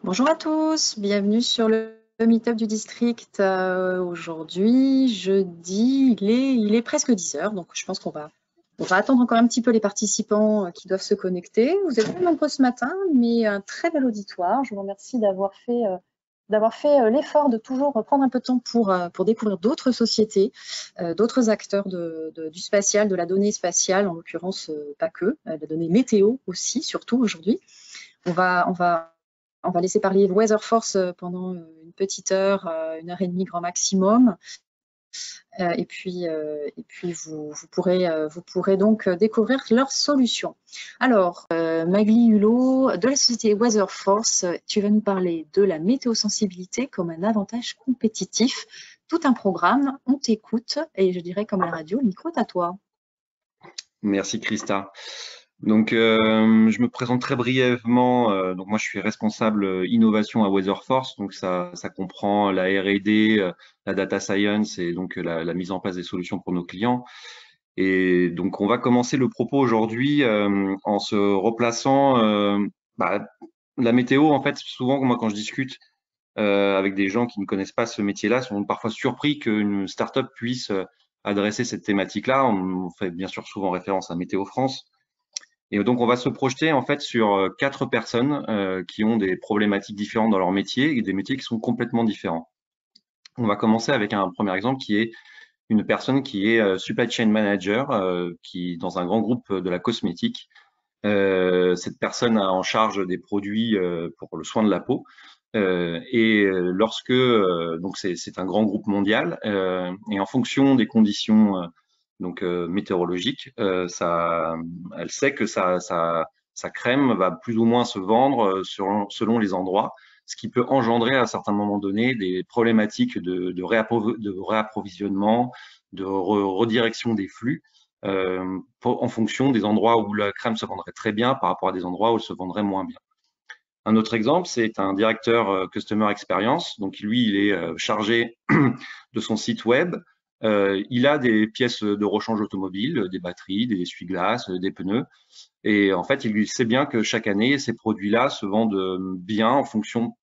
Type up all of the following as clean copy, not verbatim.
Bonjour à tous, bienvenue sur le Meetup du district. Aujourd'hui, jeudi, il est presque 10 heures, donc je pense on va attendre encore un petit peu les participants qui doivent se connecter. Vous êtes pas nombreux ce matin, mais un très bel auditoire. Je vous remercie d'avoir fait l'effort de toujours prendre un peu de temps pour découvrir d'autres sociétés, d'autres acteurs du spatial, de la donnée spatiale, en l'occurrence pas que, la donnée météo aussi, surtout aujourd'hui. On va laisser parler Weather Force pendant une petite heure, 1 heure et demie grand maximum. Et puis vous pourrez donc découvrir leurs solutions. Alors, Magli Hulot, de la société Weather Force, tu vas nous parler de la météosensibilité comme un avantage compétitif. Tout un programme, on t'écoute, et je dirais comme à la radio, le micro est à toi. Merci Christa. Donc, je me présente très brièvement. Donc, moi, je suis responsable innovation à Weatherforce. Donc, ça comprend la R&D, la data science et donc la mise en place des solutions pour nos clients. Et donc, on va commencer le propos aujourd'hui en se replaçant. La météo, en fait, souvent, moi, quand je discute avec des gens qui ne connaissent pas ce métier-là, sont parfois surpris qu'une start-up puisse adresser cette thématique-là. On fait bien sûr souvent référence à Météo France. Et donc, on va se projeter en fait sur 4 personnes qui ont des problématiques différentes dans leur métier et des métiers qui sont complètement différents. On va commencer avec un premier exemple qui est une personne qui est supply chain manager, qui dans un grand groupe de la cosmétique. Cette personne a en charge des produits pour le soin de la peau. Lorsque donc c'est un grand groupe mondial et en fonction des conditions météorologiques, elle sait que sa crème va plus ou moins se vendre selon les endroits, ce qui peut engendrer à un certain moment donné des problématiques de réapprovisionnement, de redirection des flux en fonction des endroits où la crème se vendrait très bien par rapport à des endroits où elle se vendrait moins bien. Un autre exemple, c'est un directeur Customer Experience. Donc, lui, il est chargé de son site web. Il a des pièces de rechange automobile, des batteries, des essuie-glaces, des pneus. Et en fait, il sait bien que chaque année, ces produits-là se vendent bien en fonction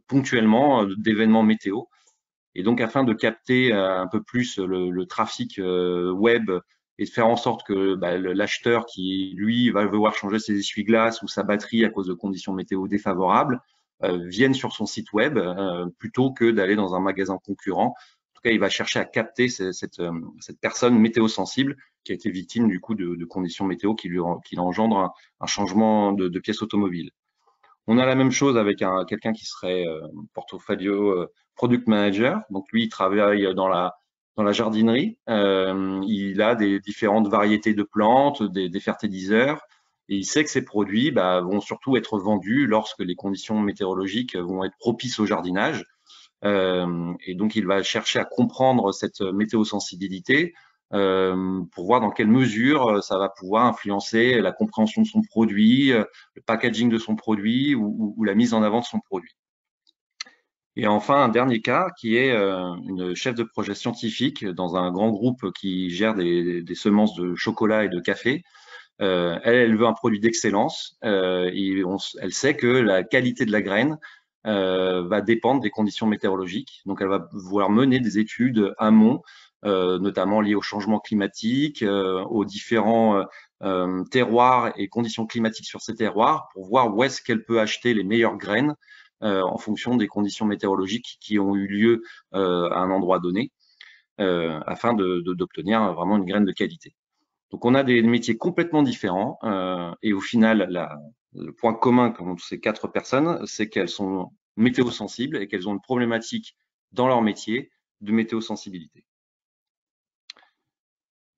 ponctuellement d'événements météo. Et donc, afin de capter un peu plus le trafic web et de faire en sorte que l'acheteur qui, lui, va devoir changer ses essuie-glaces ou sa batterie à cause de conditions météo défavorables, vienne sur son site web plutôt que d'aller dans un magasin concurrent. En tout cas, il va chercher à capter cette personne météo sensible qui a été victime du coup de conditions météo qui engendre un changement de pièce automobile. On a la même chose avec quelqu'un qui serait portfolio product manager. Donc lui, il travaille dans la jardinerie. Il a des différentes variétés de plantes, des fertiliseurs. Et il sait que ces produits vont surtout être vendus lorsque les conditions météorologiques vont être propices au jardinage. Et donc, il va chercher à comprendre cette météosensibilité pour voir dans quelle mesure ça va pouvoir influencer la compréhension de son produit, le packaging de son produit ou la mise en avant de son produit. Et enfin, un dernier cas qui est une chef de projet scientifique dans un grand groupe qui gère des semences de chocolat et de café. Elle veut un produit d'excellence et elle sait que la qualité de la graine va dépendre des conditions météorologiques. Donc, elle va vouloir mener des études amont, notamment liées au changement climatique, aux différents terroirs et conditions climatiques sur ces terroirs, pour voir où est-ce qu'elle peut acheter les meilleures graines en fonction des conditions météorologiques qui ont eu lieu à un endroit donné, afin d'obtenir vraiment une graine de qualité. Donc, on a des métiers complètement différents et au final, le point commun entre ces 4 personnes, c'est qu'elles sont météo-sensibles et qu'elles ont une problématique dans leur métier de météo-sensibilité.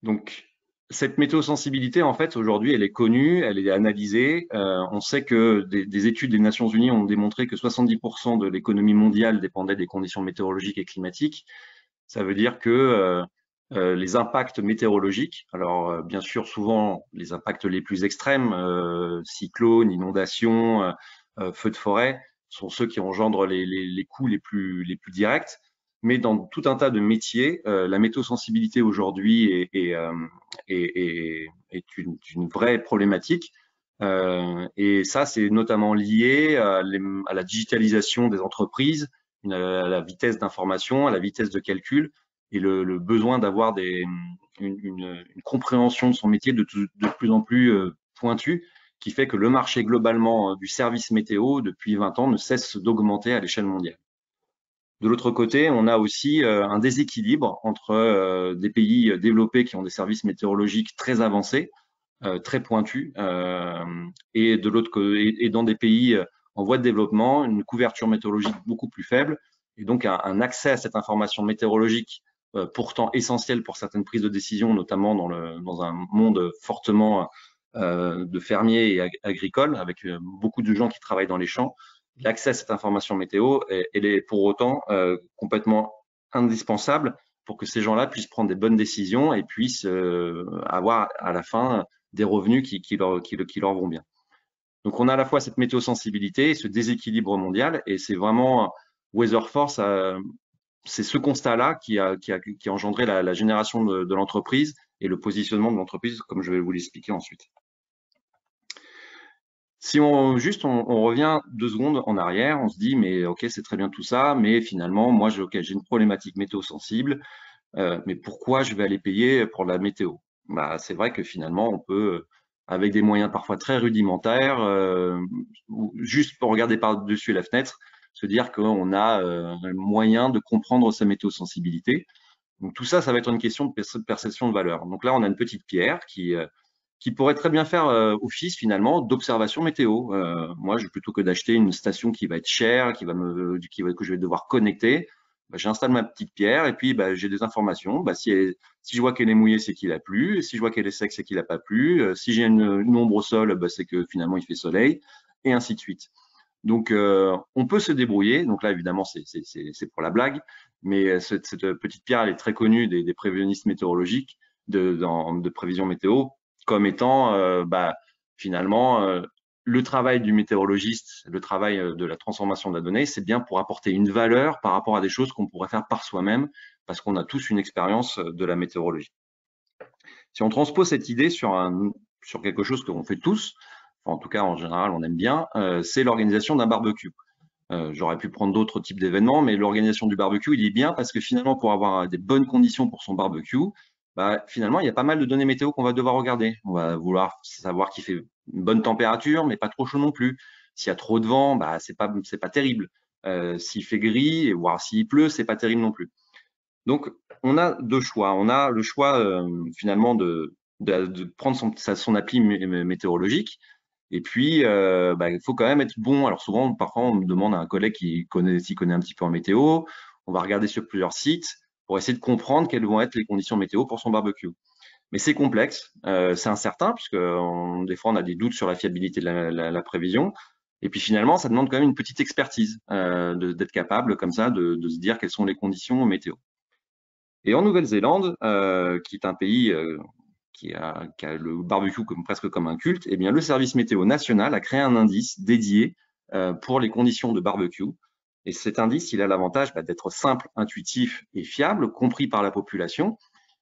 Donc, cette météo-sensibilité, en fait, aujourd'hui, elle est connue, elle est analysée. On sait que des études des Nations Unies ont démontré que 70% de l'économie mondiale dépendait des conditions météorologiques et climatiques. Ça veut dire que les impacts météorologiques, alors bien sûr souvent les impacts les plus extrêmes, cyclones, inondations, feux de forêt, sont ceux qui engendrent les coûts les plus directs. Mais dans tout un tas de métiers, la météosensibilité aujourd'hui est une vraie problématique Et ça, c'est notamment lié à la digitalisation des entreprises, à la vitesse d'information, à la vitesse de calcul et le besoin d'avoir une compréhension de son métier de plus en plus pointue, qui fait que le marché globalement du service météo, depuis 20 ans, ne cesse d'augmenter à l'échelle mondiale. De l'autre côté, on a aussi un déséquilibre entre des pays développés qui ont des services météorologiques très avancés, très pointus, et de l'autre côté, et dans des pays en voie de développement, une couverture météorologique beaucoup plus faible, et donc un accès à cette information météorologique pourtant essentielle pour certaines prises de décision, notamment dans un monde fortement de fermiers et agricoles, avec beaucoup de gens qui travaillent dans les champs. L'accès à cette information météo, elle est pour autant complètement indispensable pour que ces gens-là puissent prendre des bonnes décisions et puissent avoir à la fin des revenus qui leur vont bien. Donc, on a à la fois cette météosensibilité et ce déséquilibre mondial, et c'est vraiment Weatherforce, c'est ce constat-là qui a engendré la génération de l'entreprise et le positionnement de l'entreprise, comme je vais vous l'expliquer ensuite. Si on revient 2 secondes en arrière, on se dit, mais ok, c'est très bien tout ça, mais finalement, moi, j'ai une problématique météo-sensible, mais pourquoi je vais aller payer pour la météo? Bah, c'est vrai que finalement, on peut, avec des moyens parfois très rudimentaires, juste pour regarder par-dessus la fenêtre, se dire qu'on a un moyen de comprendre sa météo-sensibilité. Donc tout ça, ça va être une question de perception de valeur. Donc là, on a une petite pierre qui pourrait très bien faire office finalement d'observation météo. Moi, plutôt que d'acheter une station qui va être chère, que je vais devoir connecter, bah, j'installe ma petite pierre et puis bah, j'ai des informations. Bah, si je vois qu'elle est mouillée, c'est qu'il a plu. Si je vois qu'elle est sec, c'est qu'il n'a pas plu. Si j'ai une ombre au sol, bah, c'est que finalement il fait soleil, et ainsi de suite. Donc, on peut se débrouiller. Donc là, évidemment, c'est pour la blague, mais cette petite pierre, elle est très connue des prévisionnistes météorologiques de prévision météo, comme étant bah, finalement le travail du météorologiste, le travail de la transformation de la donnée, c'est bien pour apporter une valeur par rapport à des choses qu'on pourrait faire par soi-même, parce qu'on a tous une expérience de la météorologie. Si on transpose cette idée sur quelque chose qu'on fait tous, enfin, en tout cas en général on aime bien, c'est l'organisation d'un barbecue. J'aurais pu prendre d'autres types d'événements, mais l'organisation du barbecue, il est bien parce que finalement, pour avoir des bonnes conditions pour son barbecue, bah, finalement, il y a pas mal de données météo qu'on va devoir regarder. On va vouloir savoir qu'il fait une bonne température, mais pas trop chaud non plus. S'il y a trop de vent, bah, c'est pas terrible. S'il fait gris, voire s'il pleut, c'est pas terrible non plus. Donc, on a 2 choix. On a le choix finalement de prendre son appli météorologique. Et puis, bah, il faut quand même être bon. Alors souvent, parfois, on me demande à un collègue qui s'y connaît un petit peu en météo. On va regarder sur plusieurs sites pour essayer de comprendre quelles vont être les conditions météo pour son barbecue. Mais c'est complexe, c'est incertain, puisque des fois, on a des doutes sur la fiabilité de la prévision. Et puis finalement, ça demande quand même une petite expertise d'être capable, comme ça, de se dire quelles sont les conditions météo. Et en Nouvelle-Zélande, qui est un pays qui a le barbecue presque comme un culte, eh bien, le service météo national a créé un indice dédié pour les conditions de barbecue. Et cet indice, il a l'avantage d'être simple, intuitif et fiable, compris par la population.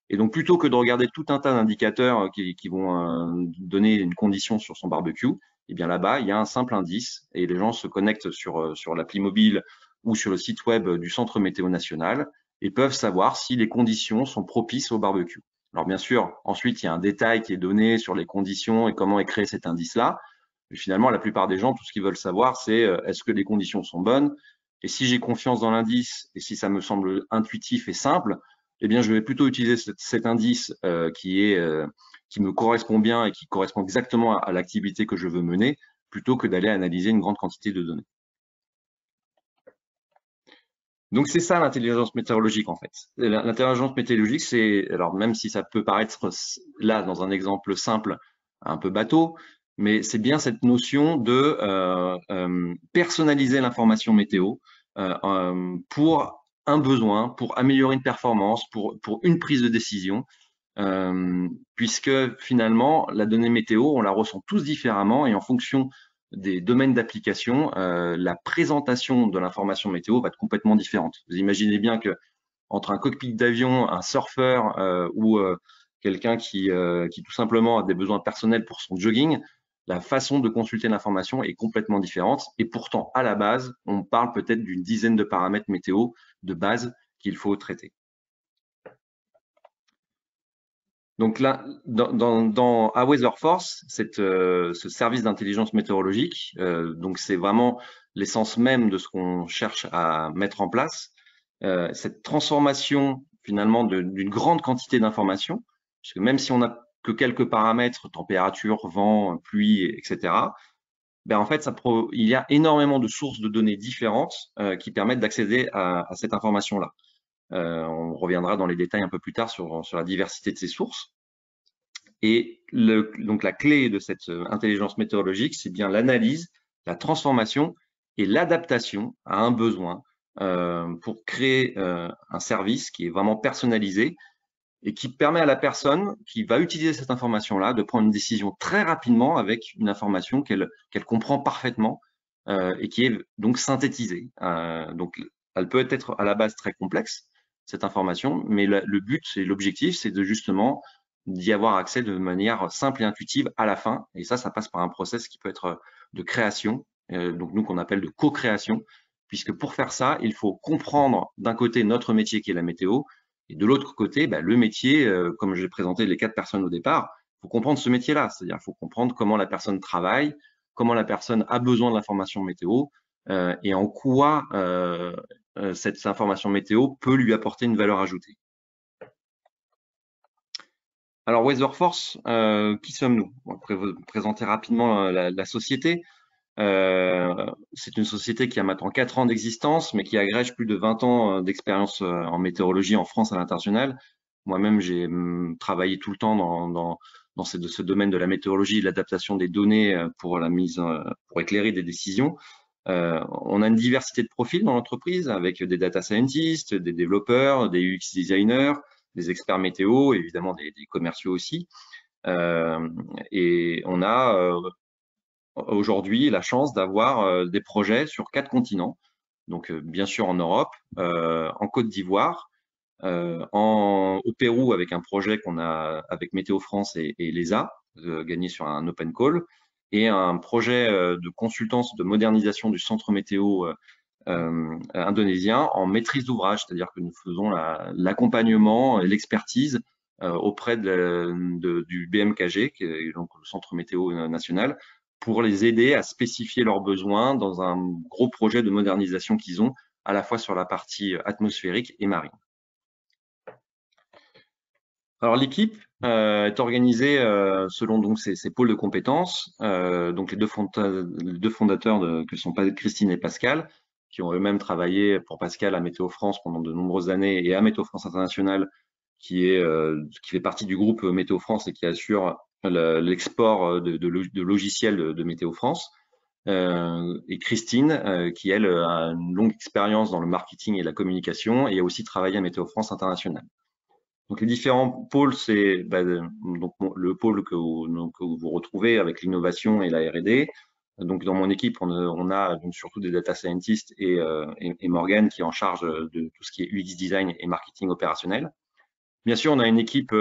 Et donc, plutôt que de regarder tout un tas d'indicateurs qui vont donner une condition sur son barbecue, eh bien là-bas, il y a un simple indice et les gens se connectent sur l'appli mobile ou sur le site web du Centre Météo National et peuvent savoir si les conditions sont propices au barbecue. Alors bien sûr, ensuite, il y a un détail qui est donné sur les conditions et comment est créé cet indice-là. Mais finalement, la plupart des gens, tout ce qu'ils veulent savoir, c'est est-ce que les conditions sont bonnes? Et si j'ai confiance dans l'indice et si ça me semble intuitif et simple, eh bien, je vais plutôt utiliser cet indice qui me correspond bien et qui correspond exactement à l'activité que je veux mener, plutôt que d'aller analyser une grande quantité de données. Donc, c'est ça l'intelligence météorologique, en fait. L'intelligence météorologique, c'est, alors même si ça peut paraître là, dans un exemple simple, un peu bateau, mais c'est bien cette notion de personnaliser l'information météo pour un besoin, pour améliorer une performance, pour une prise de décision, puisque finalement, la donnée météo, on la ressent tous différemment et en fonction des domaines d'application, la présentation de l'information météo va être complètement différente. Vous imaginez bien que entre un cockpit d'avion, un surfeur ou quelqu'un qui tout simplement a des besoins personnels pour son jogging, la façon de consulter l'information est complètement différente. Et pourtant, à la base, on parle peut-être d'une dizaine de paramètres météo de base qu'il faut traiter. Donc là, à Weatherforce, ce service d'intelligence météorologique, donc c'est vraiment l'essence même de ce qu'on cherche à mettre en place. Cette transformation finalement d'une grande quantité d'informations, parce que même si on n'a que quelques paramètres, température, vent, pluie, etc., ben en fait, il y a énormément de sources de données différentes qui permettent d'accéder à cette information-là. On reviendra dans les détails un peu plus tard sur la diversité de ces sources. Et donc la clé de cette intelligence météorologique, c'est bien l'analyse, la transformation et l'adaptation à un besoin pour créer un service qui est vraiment personnalisé et qui permet à la personne qui va utiliser cette information-là de prendre une décision très rapidement avec une information qu'elle comprend parfaitement et qui est donc synthétisée. Donc, elle peut être à la base très complexe, cette information, mais le but et l'objectif, c'est de justement d'y avoir accès de manière simple et intuitive à la fin. Et ça passe par un process qui peut être de création, donc nous qu'on appelle de co-création, puisque pour faire ça, il faut comprendre d'un côté notre métier qui est la météo, et de l'autre côté, le métier, comme j'ai présenté les 4 personnes au départ, il faut comprendre ce métier-là, c'est-à-dire il faut comprendre comment la personne travaille, comment la personne a besoin de l'information météo et en quoi cette information météo peut lui apporter une valeur ajoutée. Alors, Weatherforce, qui sommes-nous? On va présenter rapidement la société. C'est une société qui a maintenant 4 ans d'existence, mais qui agrège plus de 20 ans d'expérience en météorologie en France et à l'international. Moi-même, j'ai travaillé tout le temps dans ce domaine de la météorologie et de l'adaptation des données pour éclairer des décisions. On a une diversité de profils dans l'entreprise avec des data scientists, des développeurs, des UX designers, des experts météo, évidemment des commerciaux aussi. Et on a aujourd'hui la chance d'avoir des projets sur 4 continents. Donc, bien sûr en Europe, en Côte d'Ivoire, au Pérou avec un projet qu'on a avec Météo France et l'ESA, gagné sur un open call, et un projet de consultance de modernisation du centre météo indonésien en maîtrise d'ouvrage, c'est-à-dire que nous faisons l'accompagnement et l'expertise auprès du BMKG, qui est donc le centre météo national, pour les aider à spécifier leurs besoins dans un gros projet de modernisation qu'ils ont, à la fois sur la partie atmosphérique et marine. Alors l'équipe est organisée selon donc ces pôles de compétences. Donc les deux fondateurs que sont Christine et Pascal, qui ont eux-mêmes travaillé pour Pascal à Météo France pendant de nombreuses années et à Météo France International, qui fait partie du groupe Météo France et qui assure l'export de logiciels de Météo France. Et Christine, qui elle a une longue expérience dans le marketing et la communication et a aussi travaillé à Météo France International. Donc les différents pôles, c'est donc le pôle que vous retrouvez avec l'innovation et la R&D. Donc dans mon équipe, on a donc surtout des data scientists et Morgane qui est en charge de tout ce qui est UX design et marketing opérationnel. Bien sûr, on a une équipe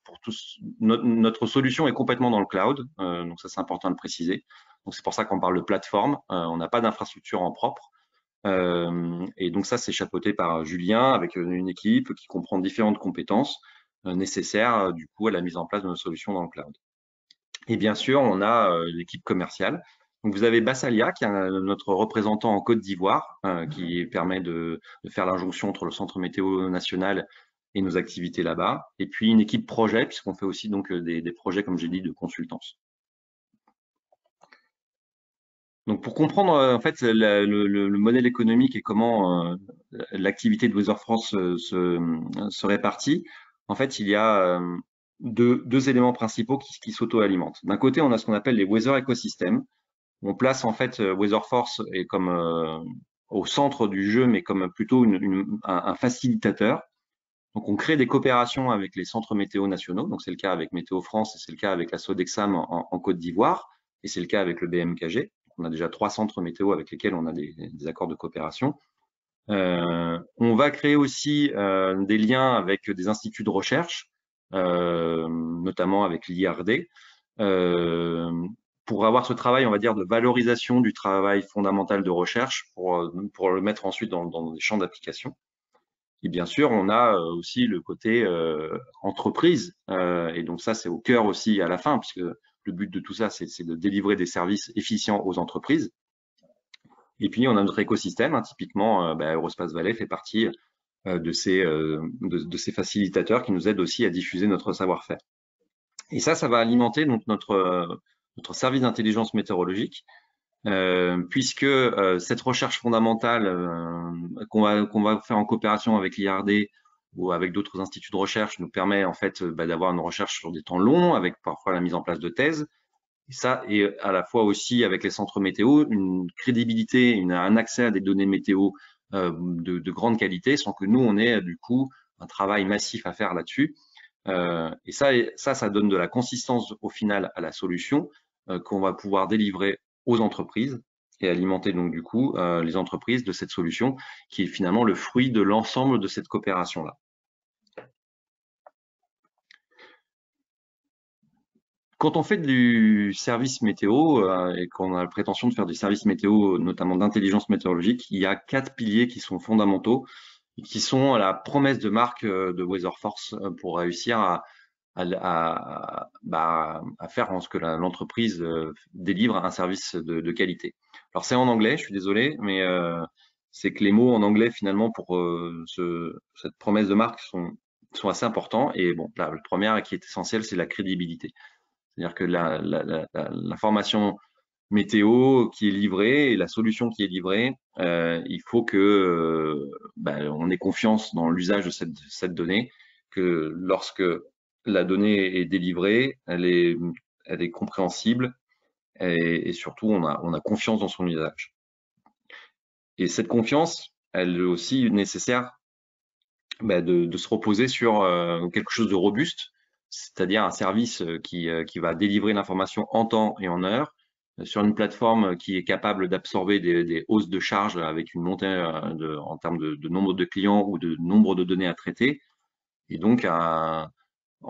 pour tous. Notre solution est complètement dans le cloud, donc ça c'est important de le préciser. Donc c'est pour ça qu'on parle de plateforme. On n'a pas d'infrastructure en propre. Et donc ça, c'est chapeauté par Julien avec une équipe qui comprend différentes compétences nécessaires du coup à la mise en place de nos solutions dans le cloud. Et bien sûr, on a l'équipe commerciale. Donc vous avez Bassalia, qui est notre représentant en Côte d'Ivoire, qui permet de faire l'injonction entre le Centre météo national et nos activités là-bas. Et puis une équipe projet, puisqu'on fait aussi donc des projets, comme j'ai dit, de consultance. Donc pour comprendre en fait le modèle économique et comment l'activité de Weather France se répartit, en fait il y a deux éléments principaux qui s'auto-alimentent. D'un côté, on a ce qu'on appelle les weather écosystèmes. On place en fait Weather Force est comme au centre du jeu, mais comme plutôt un facilitateur. Donc on crée des coopérations avec les centres météo nationaux. Donc c'est le cas avec Météo France et c'est le cas avec la Sodexam en Côte d'Ivoire et c'est le cas avec le BMKG. On a déjà 3 centres météo avec lesquels on a des accords de coopération. On va créer aussi des liens avec des instituts de recherche, notamment avec l'IRD, pour avoir ce travail, on va dire, de valorisation du travail fondamental de recherche pour le mettre ensuite dans des champs d'application. Et bien sûr, on a aussi le côté entreprise. Et donc ça, c'est au cœur aussi à la fin, puisque le but de tout ça, c'est de délivrer des services efficients aux entreprises. Et puis, on a notre écosystème. Hein, typiquement, Eurospace Valais fait partie de ces facilitateurs qui nous aident aussi à diffuser notre savoir-faire. Et ça va alimenter donc notre service d'intelligence météorologique, puisque cette recherche fondamentale qu'on va faire en coopération avec l'IRD ou avec d'autres instituts de recherche nous permet en fait d'avoir une recherche sur des temps longs, avec parfois la mise en place de thèses. Et ça, et à la fois aussi avec les centres météo, une crédibilité, un accès à des données météo de grande qualité, sans que nous, on ait du coup un travail massif à faire là-dessus. Et ça donne de la consistance au final à la solution qu'on va pouvoir délivrer aux entreprises et alimenter donc du coup les entreprises de cette solution qui est finalement le fruit de l'ensemble de cette coopération-là. Quand on fait du service météo et qu'on a la prétention de faire du service météo, notamment d'intelligence météorologique, il y a 4 piliers qui sont fondamentaux et qui sont la promesse de marque de Weatherforce pour réussir à faire en ce que l'entreprise délivre un service de qualité. Alors c'est en anglais, je suis désolé, mais c'est que les mots en anglais finalement pour cette promesse de marque sont assez importants. Et bon, la première qui est essentielle, c'est la crédibilité. C'est-à-dire que l'information météo qui est livrée et la solution qui est livrée, il faut que on ait confiance dans l'usage de cette donnée, que lorsque la donnée est délivrée, elle est compréhensible et surtout on a confiance dans son usage. Et cette confiance, elle est aussi nécessaire de se reposer sur quelque chose de robuste, c'est-à-dire un service qui va délivrer l'information en temps et en heure, sur une plateforme qui est capable d'absorber des hausses de charges avec une montée en termes de nombre de clients ou de nombre de données à traiter. Et donc, en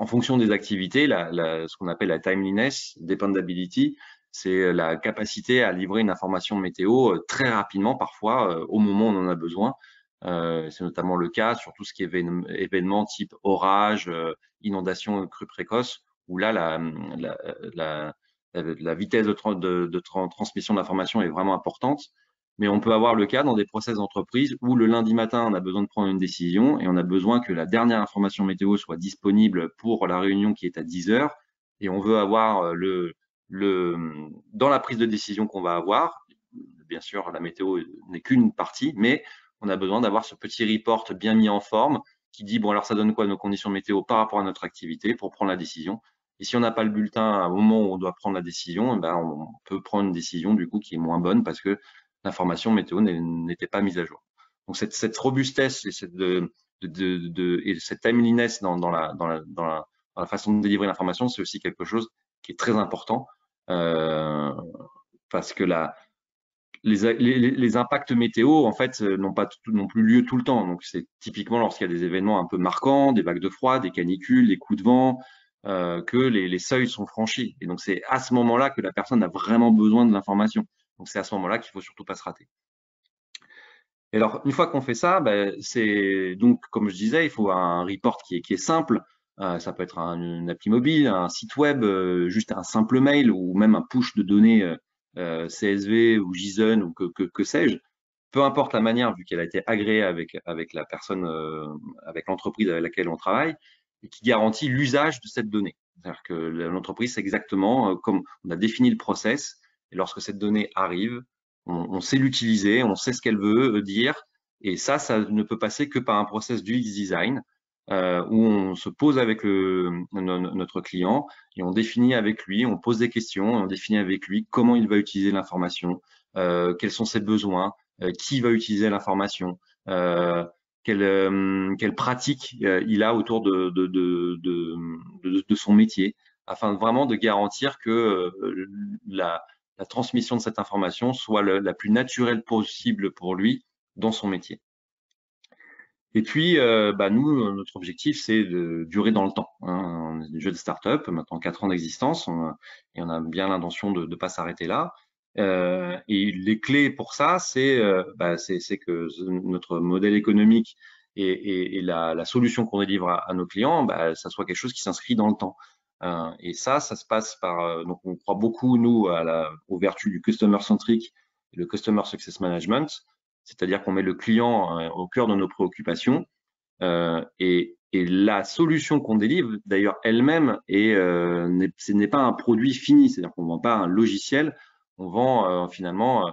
fonction des activités, ce qu'on appelle la timeliness, dependability, c'est la capacité à livrer une information météo très rapidement, parfois au moment où on en a besoin. C'est notamment le cas sur tout ce qui est événements type orage, inondation, crue précoce, où là, la vitesse de transmission de l'information est vraiment importante. Mais on peut avoir le cas dans des process d'entreprise où le lundi matin, on a besoin de prendre une décision et on a besoin que la dernière information météo soit disponible pour la réunion qui est à 10 heures. Et on veut avoir dans la prise de décision qu'on va avoir, bien sûr, la météo n'est qu'une partie, mais on a besoin d'avoir ce petit report bien mis en forme qui dit, bon, alors ça donne quoi nos conditions météo par rapport à notre activité pour prendre la décision. Et si on n'a pas le bulletin au moment où on doit prendre la décision, on peut prendre une décision du coup qui est moins bonne parce que l'information météo n'était pas mise à jour. Donc cette robustesse et cette timeliness dans la façon de délivrer l'information, c'est aussi quelque chose qui est très important parce que les impacts météo, en fait, n'ont pas non plus lieu tout le temps. Donc, c'est typiquement lorsqu'il y a des événements un peu marquants, des vagues de froid, des canicules, des coups de vent, que les seuils sont franchis. Et donc, c'est à ce moment-là que la personne a vraiment besoin de l'information. Donc, c'est à ce moment-là qu'il faut surtout pas se rater. Et alors, une fois qu'on fait ça, c'est donc, comme je disais, il faut un report qui est simple. Ça peut être une appli mobile, un site web, juste un simple mail ou même un push de données CSV ou JSON ou que sais-je. Peu importe la manière, vu qu'elle a été agréée avec la personne, avec l'entreprise avec laquelle on travaille, et qui garantit l'usage de cette donnée. C'est-à-dire que l'entreprise, c'est exactement comme on a défini le process, et lorsque cette donnée arrive, on sait l'utiliser, on sait ce qu'elle veut dire, et ça ne peut passer que par un process du design où on se pose avec notre client et on définit avec lui, on pose des questions, on définit avec lui comment il va utiliser l'information, quels sont ses besoins, qui va utiliser l'information, quelle pratique il a autour de son métier, afin vraiment de garantir que la transmission de cette information soit la plus naturelle possible pour lui dans son métier. Et puis, nous, notre objectif, c'est de durer dans le temps. Hein. on est une jeune start-up, maintenant 4 ans d'existence, et on a bien l'intention de ne pas s'arrêter là. Et les clés pour ça, c'est que notre modèle économique et la solution qu'on délivre à nos clients, ça soit quelque chose qui s'inscrit dans le temps. Et ça se passe par… donc, on croit beaucoup, nous, aux vertus du customer centric et le customer success management, c'est-à-dire qu'on met le client au cœur de nos préoccupations. Et la solution qu'on délivre, d'ailleurs, elle-même, ce n'est pas un produit fini, c'est-à-dire qu'on ne vend pas un logiciel, on vend finalement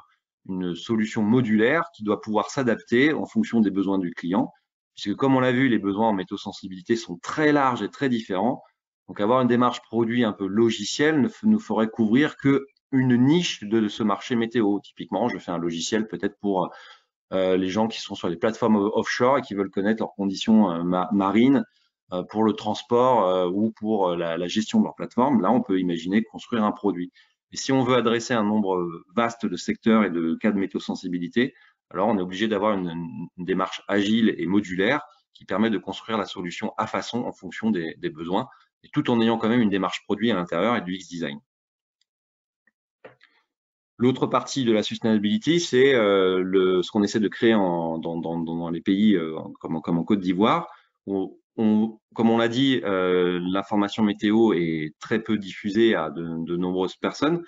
une solution modulaire qui doit pouvoir s'adapter en fonction des besoins du client, puisque comme on l'a vu, les besoins en météo-sensibilité sont très larges et très différents. Donc, avoir une démarche produit un peu logicielle ne nous ferait couvrir qu'une niche de ce marché météo. Typiquement, je fais un logiciel peut-être pour les gens qui sont sur les plateformes offshore et qui veulent connaître leurs conditions marines pour le transport ou pour la gestion de leur plateforme. Là, on peut imaginer construire un produit. Et si on veut adresser un nombre vaste de secteurs et de cas de météosensibilité, alors on est obligé d'avoir une démarche agile et modulaire qui permet de construire la solution à façon en fonction des besoins, et tout en ayant quand même une démarche produit à l'intérieur et du X-Design. L'autre partie de la sustainability, c'est ce qu'on essaie de créer dans les pays comme en Côte d'Ivoire, où comme on l'a dit, l'information météo est très peu diffusée à de nombreuses personnes.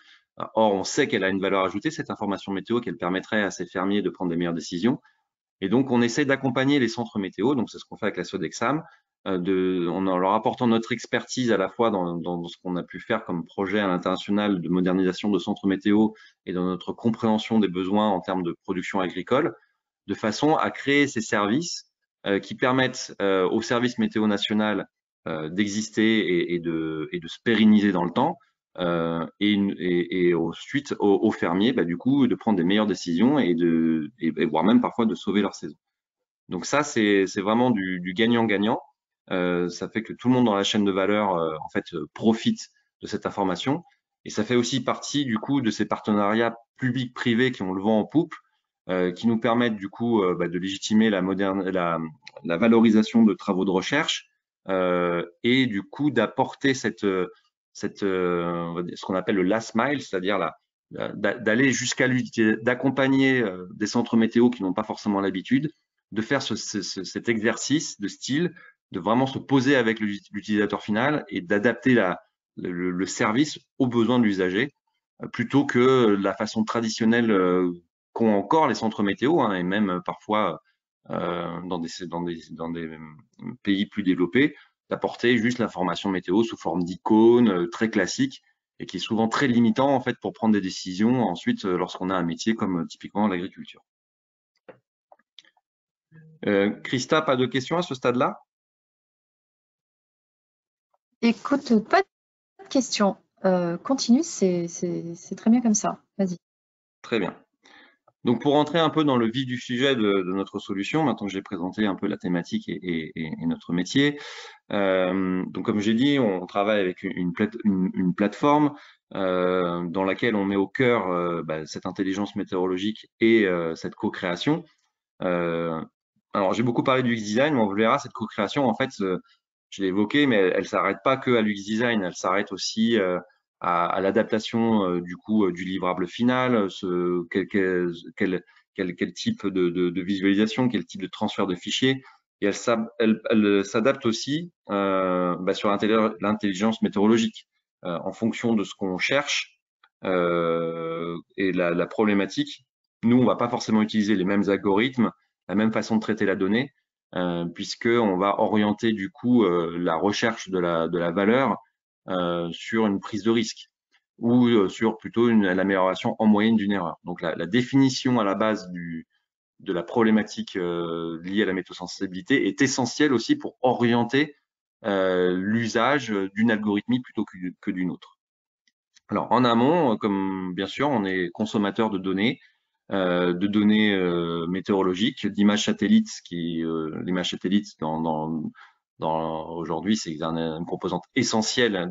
Or, on sait qu'elle a une valeur ajoutée, cette information météo, qu'elle permettrait à ces fermiers de prendre des meilleures décisions. Et donc, on essaie d'accompagner les centres météo, donc c'est ce qu'on fait avec la Sodexam, en leur apportant notre expertise à la fois dans ce qu'on a pu faire comme projet à l'international de modernisation de centres météo et dans notre compréhension des besoins en termes de production agricole, de façon à créer ces services qui permettent au service météo national d'exister et de se pérenniser dans le temps, et ensuite aux fermiers, du coup, de prendre des meilleures décisions et voire même parfois de sauver leur saison. Donc ça, c'est vraiment du gagnant-gagnant. Ça fait que tout le monde dans la chaîne de valeur, en fait, profite de cette information. Et ça fait aussi partie, du coup, de ces partenariats publics-privés qui ont le vent en poupe, qui nous permettent, du coup, de légitimer la valorisation de travaux de recherche et, du coup, d'apporter ce qu'on appelle le last mile, c'est-à-dire d'aller jusqu'à d'accompagner des centres météo qui n'ont pas forcément l'habitude, de faire cet exercice de style, de vraiment se poser avec l'utilisateur final et d'adapter le service aux besoins de l'usager, plutôt que la façon traditionnelle qu'ont encore les centres météo, et même parfois dans des pays plus développés, d'apporter juste l'information météo sous forme d'icônes très classique et qui est souvent très limitant en fait pour prendre des décisions ensuite lorsqu'on a un métier comme typiquement l'agriculture. Christa, pas de questions à ce stade-là? Écoute, pas de questions. Continue, c'est très bien comme ça. Vas-y. Très bien. Donc, pour rentrer un peu dans le vif du sujet de notre solution, maintenant que j'ai présenté un peu la thématique et notre métier, donc comme j'ai dit, on travaille avec une plateforme dans laquelle on met au cœur cette intelligence météorologique et cette co-création. Alors, j'ai beaucoup parlé du X-Design, mais on verra, cette co-création, en fait, je l'ai évoqué, mais elle ne s'arrête pas que à l'UX-Design, elle s'arrête aussi à l'adaptation du coup du livrable final, quel type de visualisation, quel type de transfert de fichiers. Et elle s'adapte aussi sur l'intelligence météorologique en fonction de ce qu'on cherche et la problématique. Nous, on ne va pas forcément utiliser les mêmes algorithmes, la même façon de traiter la donnée, puisqu'on va orienter du coup la recherche de la valeur sur une prise de risque ou sur plutôt l'amélioration en moyenne d'une erreur. Donc la définition à la base de la problématique liée à la météosensibilité est essentielle aussi pour orienter l'usage d'une algorithmie plutôt que d'une autre. Alors en amont, comme bien sûr, on est consommateur de données météorologiques, d'images satellites, l'image satellite aujourd'hui, c'est une composante essentielle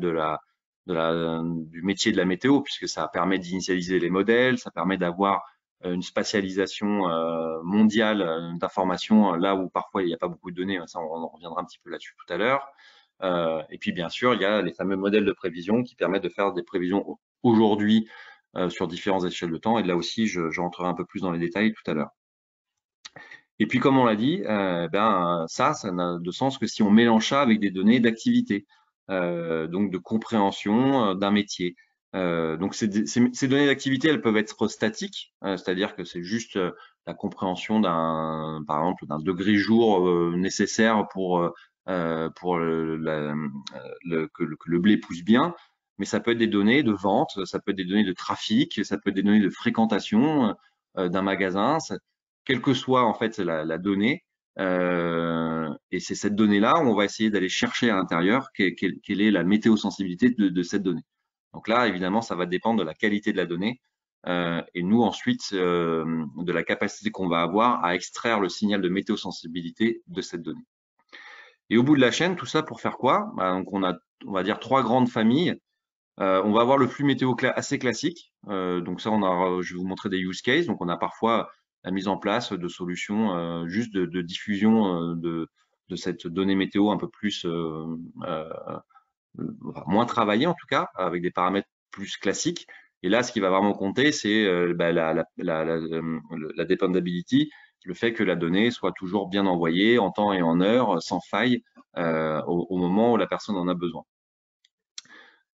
du métier de la météo, puisque ça permet d'initialiser les modèles, ça permet d'avoir une spatialisation mondiale d'informations, là où parfois il n'y a pas beaucoup de données, ça on en reviendra un petit peu là-dessus tout à l'heure. Et puis, bien sûr, il y a les fameux modèles de prévision qui permettent de faire des prévisions aujourd'hui sur différentes échelles de temps. Et là aussi, je rentrerai un peu plus dans les détails tout à l'heure. Et puis, comme on l'a dit, ça n'a de sens que si on mélange ça avec des données d'activité, donc de compréhension d'un métier. Donc, ces données d'activité, elles peuvent être statiques, c'est-à-dire que c'est juste la compréhension par exemple, d'un degré jour nécessaire pour que le blé pousse bien. Mais ça peut être des données de vente, ça peut être des données de trafic, ça peut être des données de fréquentation d'un magasin. Quelle que soit en fait la donnée, et c'est cette donnée-là où on va essayer d'aller chercher à l'intérieur quelle est la météosensibilité de cette donnée. Donc là, évidemment, ça va dépendre de la qualité de la donnée et nous ensuite de la capacité qu'on va avoir à extraire le signal de météosensibilité de cette donnée. Et au bout de la chaîne, tout ça pour faire quoi? Donc on va dire 3 grandes familles. On va avoir le flux météo assez classique. Donc ça, je vais vous montrer des use cases. Donc on a parfois la mise en place de solutions juste de diffusion de cette donnée météo un peu plus moins travaillée en tout cas, avec des paramètres plus classiques. Et là, ce qui va vraiment compter, c'est la dependability, le fait que la donnée soit toujours bien envoyée en temps et en heure, sans faille, au moment où la personne en a besoin.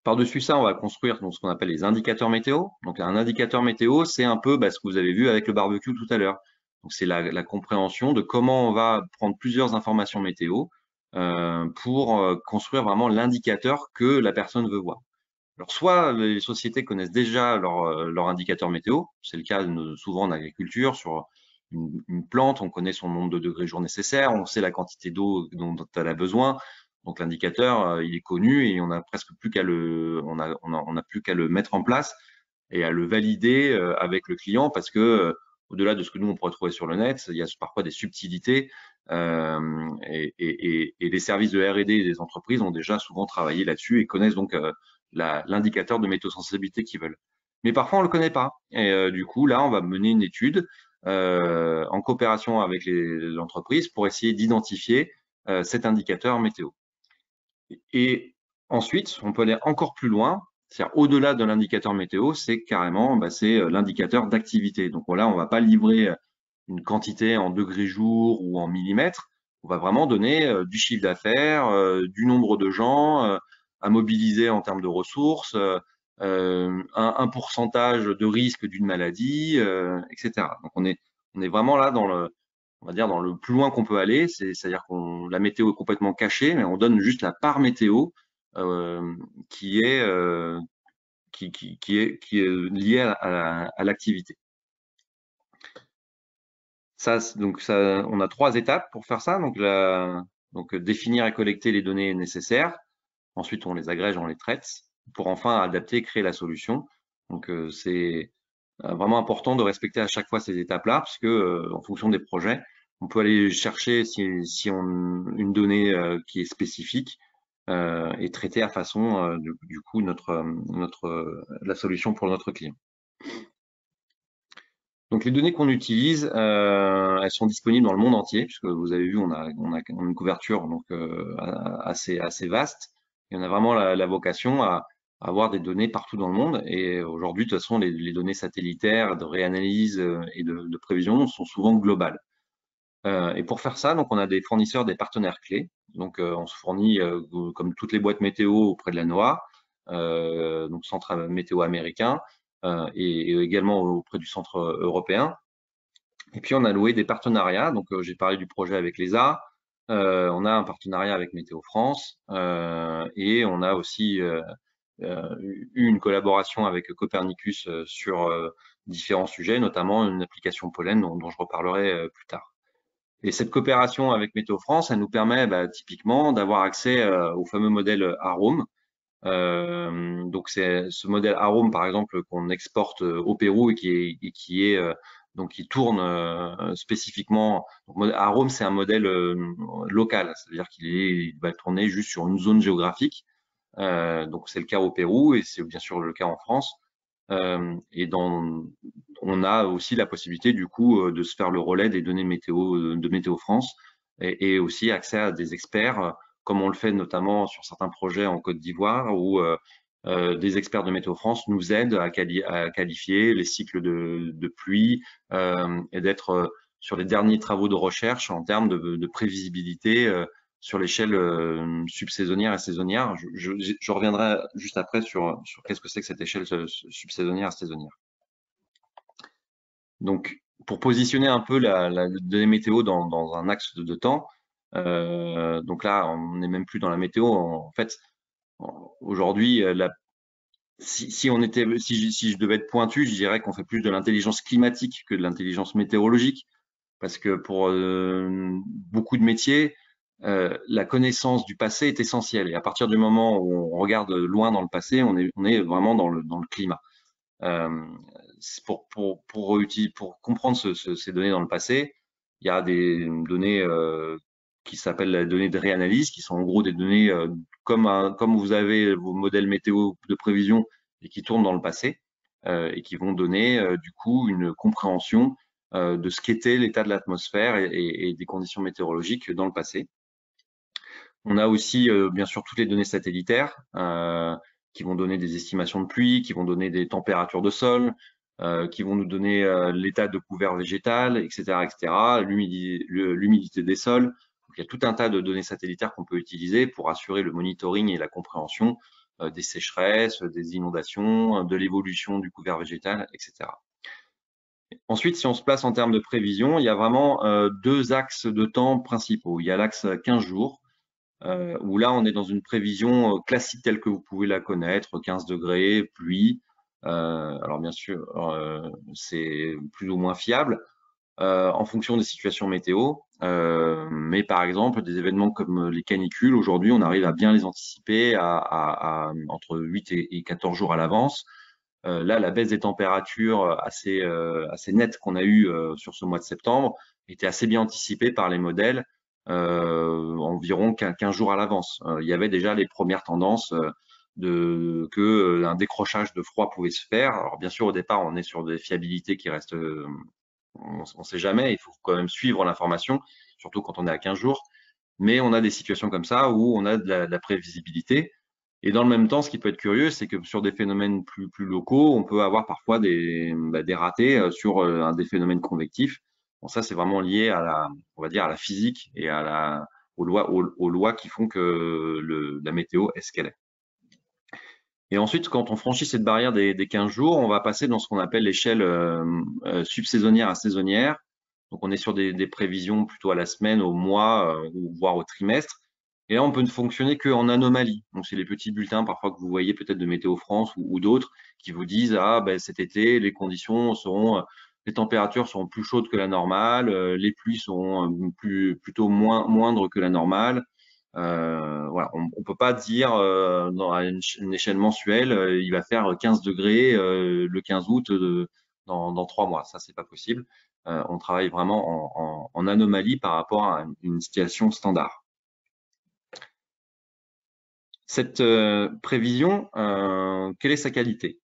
Par-dessus ça, on va construire ce qu'on appelle les indicateurs météo. Donc, un indicateur météo, c'est un peu ce que vous avez vu avec le barbecue tout à l'heure. Donc, c'est la compréhension de comment on va prendre plusieurs informations météo pour construire vraiment l'indicateur que la personne veut voir. Alors, soit les sociétés connaissent déjà leur indicateur météo, c'est le cas souvent en agriculture, sur une plante, on connaît son nombre de degrés jour nécessaire, on sait la quantité d'eau dont elle a besoin. Donc l'indicateur, il est connu et on a presque plus qu'à on a plus qu'à le mettre en place et à le valider avec le client parce que au-delà de ce que nous on pourrait trouver sur le net, il y a parfois des subtilités et les services de R&D des entreprises ont déjà souvent travaillé là-dessus et connaissent donc l'indicateur de météosensibilité qu'ils veulent. Mais parfois on le connaît pas et du coup là on va mener une étude en coopération avec l'entreprise pour essayer d'identifier cet indicateur météo. Et ensuite, on peut aller encore plus loin, c'est-à-dire au-delà de l'indicateur météo, c'est carrément c'est l'indicateur d'activité. Donc là, on ne va pas livrer une quantité en degrés jour ou en millimètres, on va vraiment donner du chiffre d'affaires, du nombre de gens à mobiliser en termes de ressources, un pourcentage de risque d'une maladie, etc. Donc on est vraiment là on va dire dans le plus loin qu'on peut aller, c'est-à-dire que la météo est complètement cachée, mais on donne juste la part météo qui est liée à l'activité. On a 3 étapes pour faire ça. Donc définir et collecter les données nécessaires. Ensuite, on les agrège, on les traite pour enfin adapter et créer la solution. Donc c'est vraiment important de respecter à chaque fois ces étapes-là, parce que en fonction des projets, on peut aller chercher une donnée qui est spécifique et traiter à façon du coup la solution pour notre client. Donc les données qu'on utilise, elles sont disponibles dans le monde entier, puisque vous avez vu, on a une couverture donc assez vaste, et on a vraiment la vocation à avoir des données partout dans le monde. Et aujourd'hui, de toute façon, les données satellitaires de réanalyse et de prévision sont souvent globales. Et pour faire ça, donc on a des fournisseurs, des partenaires clés. Donc on se fournit comme toutes les boîtes météo auprès de la NOAA, donc centre météo américain, et également auprès du centre européen. Et puis on a loué des partenariats. Donc j'ai parlé du projet avec l'ESA. On a un partenariat avec Météo France et on a aussi eu une collaboration avec Copernicus sur différents sujets, notamment une application pollen dont je reparlerai plus tard. Et cette coopération avec Météo France, elle nous permet typiquement d'avoir accès au fameux modèle Arome. Donc c'est ce modèle Arome par exemple qu'on exporte au Pérou et qui tourne spécifiquement. Donc, Arome c'est un modèle local, c'est-à-dire qu'il va tourner juste sur une zone géographique. Donc c'est le cas au Pérou et c'est bien sûr le cas en France. On a aussi la possibilité du coup de se faire le relais des données météo de Météo France et aussi accès à des experts comme on le fait notamment sur certains projets en Côte d'Ivoire, où des experts de Météo France nous aident à qualifier les cycles de pluie et d'être sur les derniers travaux de recherche en termes de prévisibilité sur l'échelle subsaisonnière et saisonnière. Je reviendrai juste après sur qu'est-ce que c'est que cette échelle subsaisonnière et saisonnière. Donc, pour positionner un peu la donnée météo dans un axe de temps, donc là, on n'est même plus dans la météo. En fait, aujourd'hui, si je devais être pointu, je dirais qu'on fait plus de l'intelligence climatique que de l'intelligence météorologique, parce que pour beaucoup de métiers, la connaissance du passé est essentielle. Et à partir du moment où on regarde loin dans le passé, on est vraiment dans le climat. Pour comprendre ces données dans le passé, il y a des données qui s'appellent les données de réanalyse, qui sont en gros des données comme vous avez vos modèles météo de prévision et qui tournent dans le passé et qui vont donner du coup une compréhension de ce qu'était l'état de l'atmosphère et des conditions météorologiques dans le passé. On a aussi bien sûr toutes les données satellitaires qui vont donner des estimations de pluie, qui vont donner des températures de sol, qui vont nous donner l'état de couvert végétal, etc., etc., l'humidité des sols. Donc, il y a tout un tas de données satellitaires qu'on peut utiliser pour assurer le monitoring et la compréhension des sécheresses, des inondations, de l'évolution du couvert végétal, etc. Ensuite, si on se place en termes de prévision, il y a vraiment deux axes de temps principaux. Il y a l'axe 15 jours, où là, on est dans une prévision classique telle que vous pouvez la connaître, 15 degrés, pluie. Alors bien sûr, c'est plus ou moins fiable en fonction des situations météo. Mais par exemple, des événements comme les canicules, aujourd'hui, on arrive à bien les anticiper entre 8 et 14 jours à l'avance. Là, la baisse des températures assez nette qu'on a eue sur ce mois de septembre était assez bien anticipée par les modèles environ 15 jours à l'avance. Il y avait déjà les premières tendances un décrochage de froid pouvait se faire. Alors bien sûr, au départ, on est sur des fiabilités qui restent, on ne sait jamais, il faut quand même suivre l'information, surtout quand on est à 15 jours. Mais on a des situations comme ça où on a de la prévisibilité. Et dans le même temps, ce qui peut être curieux, c'est que sur des phénomènes plus locaux, on peut avoir parfois des ratés sur des phénomènes convectifs. Bon, ça, c'est vraiment lié à on va dire, à la physique et aux lois qui font que la météo est ce qu'elle est. Et ensuite, quand on franchit cette barrière des 15 jours, on va passer dans ce qu'on appelle l'échelle subsaisonnière à saisonnière. Donc, on est sur des prévisions plutôt à la semaine, au mois, ou voire au trimestre. Et là, on peut ne fonctionner qu'en anomalie. Donc, c'est les petits bulletins parfois que vous voyez peut-être de Météo France ou d'autres qui vous disent cet été, les conditions seront, les températures seront plus chaudes que la normale, les pluies seront plutôt moindres que la normale. Voilà, on ne peut pas dire à une échelle mensuelle, il va faire 15 degrés le 15 août dans 3 mois. Ça, c'est pas possible. On travaille vraiment en anomalie par rapport à une situation standard. Cette prévision, quelle est sa qualité?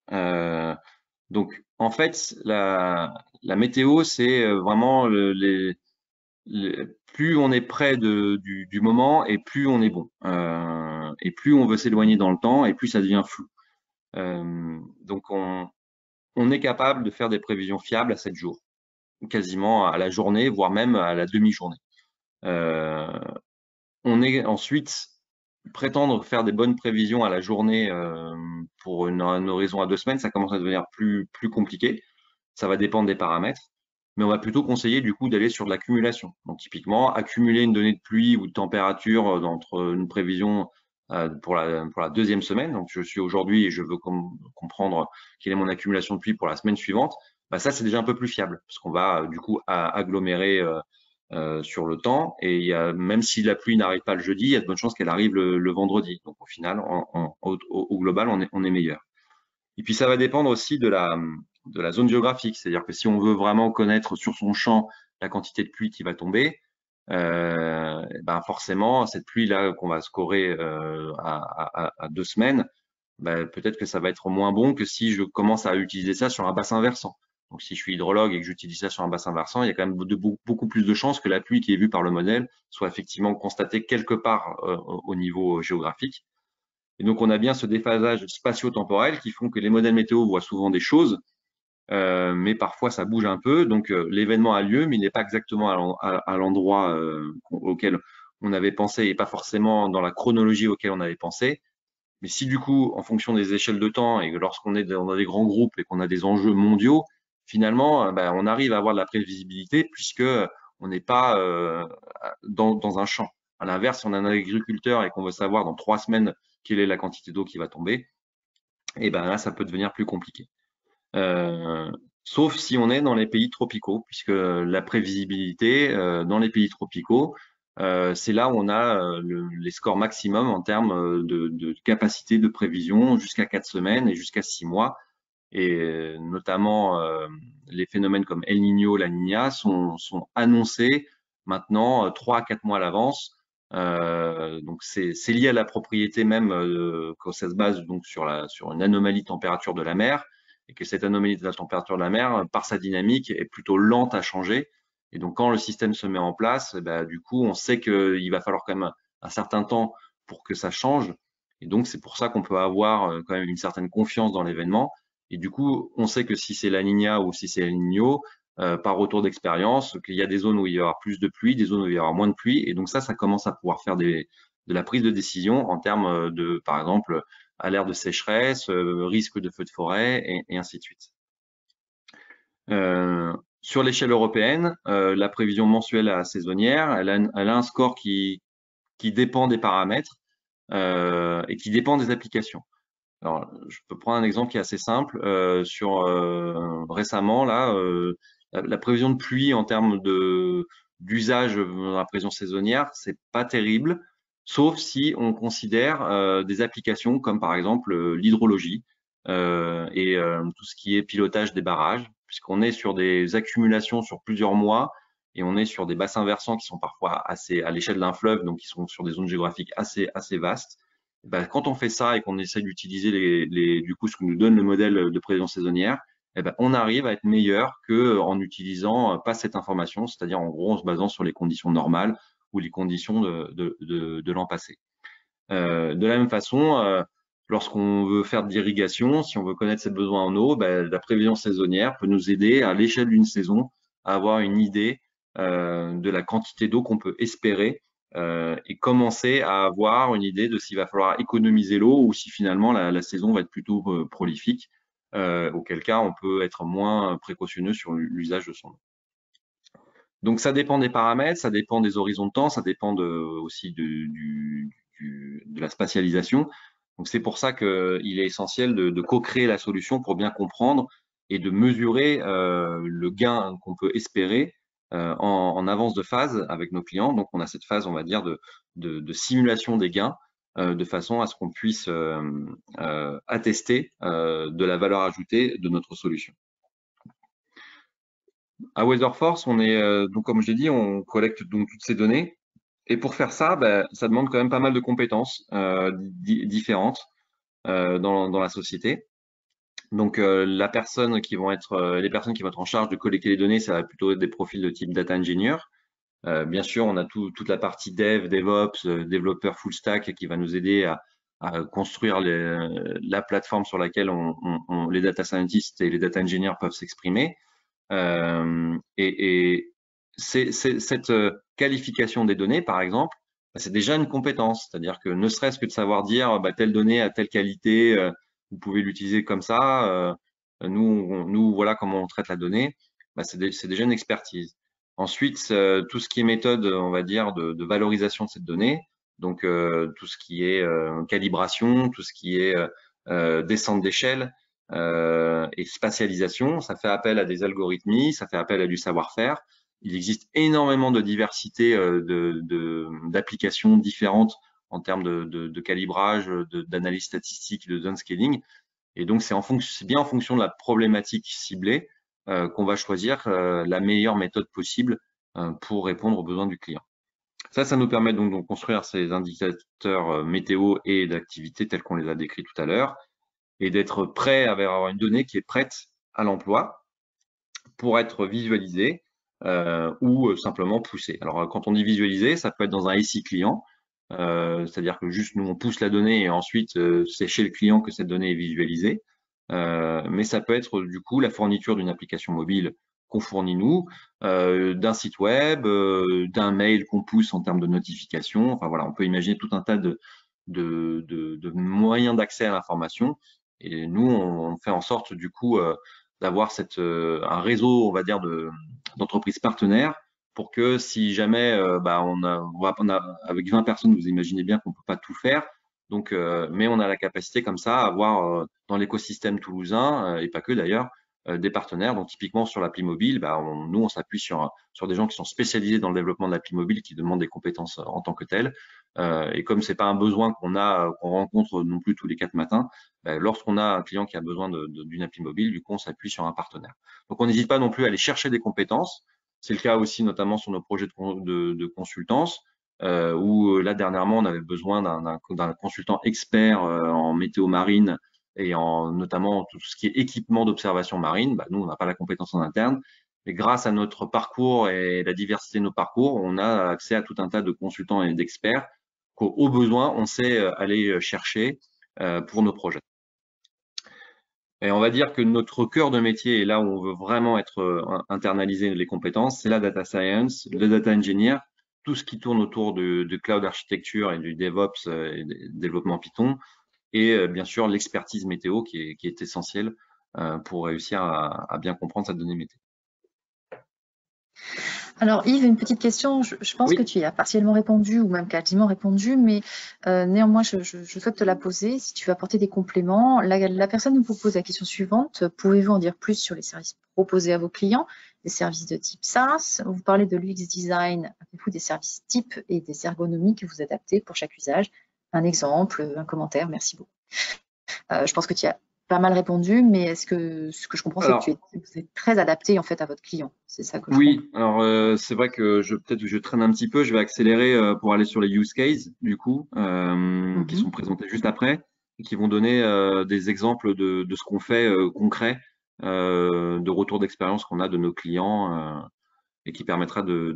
Donc, en fait, la météo, c'est vraiment plus on est près du moment et plus on est bon. Et plus on veut s'éloigner dans le temps et plus ça devient flou. Donc, on est capable de faire des prévisions fiables à 7 jours, quasiment à la journée, voire même à la demi-journée. On est ensuite prétendre faire des bonnes prévisions à la journée pour une horizon à 2 semaines, ça commence à devenir plus compliqué. Ça va dépendre des paramètres, mais on va plutôt conseiller du coup d'aller sur de l'accumulation. Donc typiquement, accumuler une donnée de pluie ou de température entre une prévision pour la deuxième semaine. Donc je suis aujourd'hui et je veux comprendre quelle est mon accumulation de pluie pour la semaine suivante. Ça, c'est déjà un peu plus fiable parce qu'on va du coup agglomérer sur le temps. Et même si la pluie n'arrive pas le jeudi, il y a de bonnes chances qu'elle arrive le vendredi. Donc au final, au global, on est meilleur. Et puis ça va dépendre aussi de la zone géographique. C'est-à-dire que si on veut vraiment connaître sur son champ la quantité de pluie qui va tomber, forcément, cette pluie-là qu'on va scorer à 2 semaines, peut-être que ça va être moins bon que si je commence à utiliser ça sur un bassin versant. Donc, si je suis hydrologue et que j'utilise ça sur un bassin versant, il y a quand même beaucoup plus de chances que la pluie qui est vue par le modèle soit effectivement constatée quelque part au niveau géographique. Et donc, on a bien ce déphasage spatio-temporel qui font que les modèles météo voient souvent des choses, mais parfois ça bouge un peu. Donc, l'événement a lieu, mais il n'est pas exactement à l'endroit auquel on avait pensé et pas forcément dans la chronologie auquel on avait pensé. Mais si du coup, en fonction des échelles de temps et que lorsqu'on est dans des grands groupes et qu'on a des enjeux mondiaux, finalement, on arrive à avoir de la prévisibilité puisque on n'est pas dans un champ. À l'inverse, si on est un agriculteur et qu'on veut savoir dans 3 semaines quelle est la quantité d'eau qui va tomber, et ben là, ça peut devenir plus compliqué. Sauf si on est dans les pays tropicaux, puisque la prévisibilité dans les pays tropicaux, c'est là où on a les scores maximum en termes de capacité de prévision jusqu'à 4 semaines et jusqu'à 6 mois. Et notamment, les phénomènes comme El Niño, La Niña sont annoncés maintenant 3 à 4 mois à l'avance. Donc c'est lié à la propriété même quand ça se base donc sur une anomalie de température de la mer et que cette anomalie de la température de la mer, par sa dynamique, est plutôt lente à changer. Et donc quand le système se met en place, du coup on sait qu'il va falloir quand même un certain temps pour que ça change. Et donc c'est pour ça qu'on peut avoir quand même une certaine confiance dans l'événement. Et du coup, on sait que si c'est la Niña ou si c'est El Niño, par retour d'expérience, qu'il y a des zones où il y aura plus de pluie, des zones où il y aura moins de pluie. Et donc ça commence à pouvoir faire de la prise de décision en termes de, par exemple, alerte de sécheresse, risque de feu de forêt, et ainsi de suite. Sur l'échelle européenne, la prévision mensuelle à saisonnière, elle a un score qui dépend des paramètres et qui dépend des applications. Alors, je peux prendre un exemple qui est assez simple. Récemment, là, la prévision de pluie en termes d'usage dans la prévision saisonnière, c'est pas terrible, sauf si on considère des applications comme par exemple l'hydrologie et tout ce qui est pilotage des barrages, puisqu'on est sur des accumulations sur plusieurs mois et on est sur des bassins versants qui sont parfois assez à l'échelle d'un fleuve, donc qui sont sur des zones géographiques assez vastes. Quand on fait ça et qu'on essaie d'utiliser du coup ce que nous donne le modèle de prévision saisonnière, on arrive à être meilleur que en utilisant pas cette information, c'est-à-dire en gros en se basant sur les conditions normales ou les conditions de l'an passé. De la même façon, lorsqu'on veut faire de l'irrigation, si on veut connaître ses besoins en eau, la prévision saisonnière peut nous aider à l'échelle d'une saison à avoir une idée de la quantité d'eau qu'on peut espérer et commencer à avoir une idée de s'il va falloir économiser l'eau ou si finalement la saison va être plutôt prolifique, auquel cas on peut être moins précautionneux sur l'usage de son eau. Donc ça dépend des paramètres, ça dépend des horizons de temps, ça dépend aussi de la spatialisation. Donc c'est pour ça qu'il est essentiel de co-créer la solution pour bien comprendre et de mesurer le gain qu'on peut espérer en avance de phase avec nos clients. Donc on a cette phase, on va dire, de simulation des gains de façon à ce qu'on puisse attester de la valeur ajoutée de notre solution. À WeatherForce, on est donc comme je l'ai dit, on collecte donc toutes ces données. Et pour faire ça, ça demande quand même pas mal de compétences différentes dans la société. Donc les personnes qui vont être en charge de collecter les données, ça va plutôt être des profils de type data engineer. Bien sûr, on a toute la partie dev, DevOps, développeur full stack qui va nous aider à construire la plateforme sur laquelle les data scientists et les data engineers peuvent s'exprimer. Et cette qualification des données, par exemple, c'est déjà une compétence. C'est-à-dire que ne serait-ce que de savoir dire telle donnée a telle qualité, vous pouvez l'utiliser comme ça. Nous, voilà comment on traite la donnée. C'est déjà une expertise. Ensuite, tout ce qui est méthode, on va dire, de valorisation de cette donnée, donc tout ce qui est calibration, tout ce qui est descente d'échelle, et spatialisation, ça fait appel à des algorithmies, ça fait appel à du savoir-faire. Il existe énormément de diversité d'applications différentes en termes de calibrage, d'analyse statistique, de downscaling. Et donc, c'est bien en fonction de la problématique ciblée qu'on va choisir la meilleure méthode possible pour répondre aux besoins du client. Ça nous permet donc de construire ces indicateurs météo et d'activité tels qu'on les a décrits tout à l'heure et d'être prêt à avoir une donnée qui est prête à l'emploi. pour être visualisé ou simplement poussé. Alors, quand on dit visualiser, ça peut être dans un SI client, c'est-à-dire que juste nous, on pousse la donnée et ensuite, c'est chez le client que cette donnée est visualisée. Mais ça peut être du coup la fourniture d'une application mobile qu'on fournit nous, d'un site web, d'un mail qu'on pousse en termes de notification. Enfin voilà, on peut imaginer tout un tas de moyens d'accès à l'information. Et nous, on fait en sorte du coup d'avoir un réseau, on va dire, d'entreprises partenaires pour que si jamais avec 20 personnes, vous imaginez bien qu'on peut pas tout faire. Donc, mais on a la capacité comme ça à avoir dans l'écosystème toulousain et pas que d'ailleurs des partenaires. Donc typiquement sur l'appli mobile, nous on s'appuie sur des gens qui sont spécialisés dans le développement de l'appli mobile qui demandent des compétences en tant que telles. Et comme c'est pas un besoin qu'on rencontre non plus tous les 4 matins, lorsqu'on a un client qui a besoin d'une appli mobile, du coup on s'appuie sur un partenaire. Donc on n'hésite pas non plus à aller chercher des compétences. C'est le cas aussi notamment sur nos projets de consultance. Où là dernièrement on avait besoin d'un consultant expert en météo marine et notamment tout ce qui est équipement d'observation marine. Nous on n'a pas la compétence en interne, mais grâce à notre parcours et la diversité de nos parcours, on a accès à tout un tas de consultants et d'experts qu'au besoin on sait aller chercher pour nos projets. Et on va dire que notre cœur de métier, et là où on veut vraiment internaliser les compétences, c'est la data science, le data engineer, tout ce qui tourne autour de cloud architecture et du DevOps et du développement Python, et bien sûr l'expertise météo qui est essentielle pour réussir à bien comprendre cette donnée météo. Alors Yves, une petite question, je pense que tu y as partiellement répondu ou même quasiment répondu, mais néanmoins je souhaite te la poser. Si tu veux apporter des compléments, la personne nous propose la question suivante. Pouvez-vous en dire plus sur les services proposés à vos clients, des services de type SaaS? Vous parlez de l'UX design, avez-vous des services types et des ergonomies que vous adaptez pour chaque usage? Un exemple, un commentaire, merci beaucoup. Je pense que tu as pas mal répondu, mais est-ce que ce que je comprends, c'est que vous êtes très adapté en fait à votre client. C'est ça que je comprends. Oui, alors c'est vrai que peut-être je traîne un petit peu, je vais accélérer pour aller sur les use cases du coup, qui sont présentés juste après, et qui vont donner des exemples de ce qu'on fait concret, de retour d'expérience qu'on a de nos clients, et qui permettra de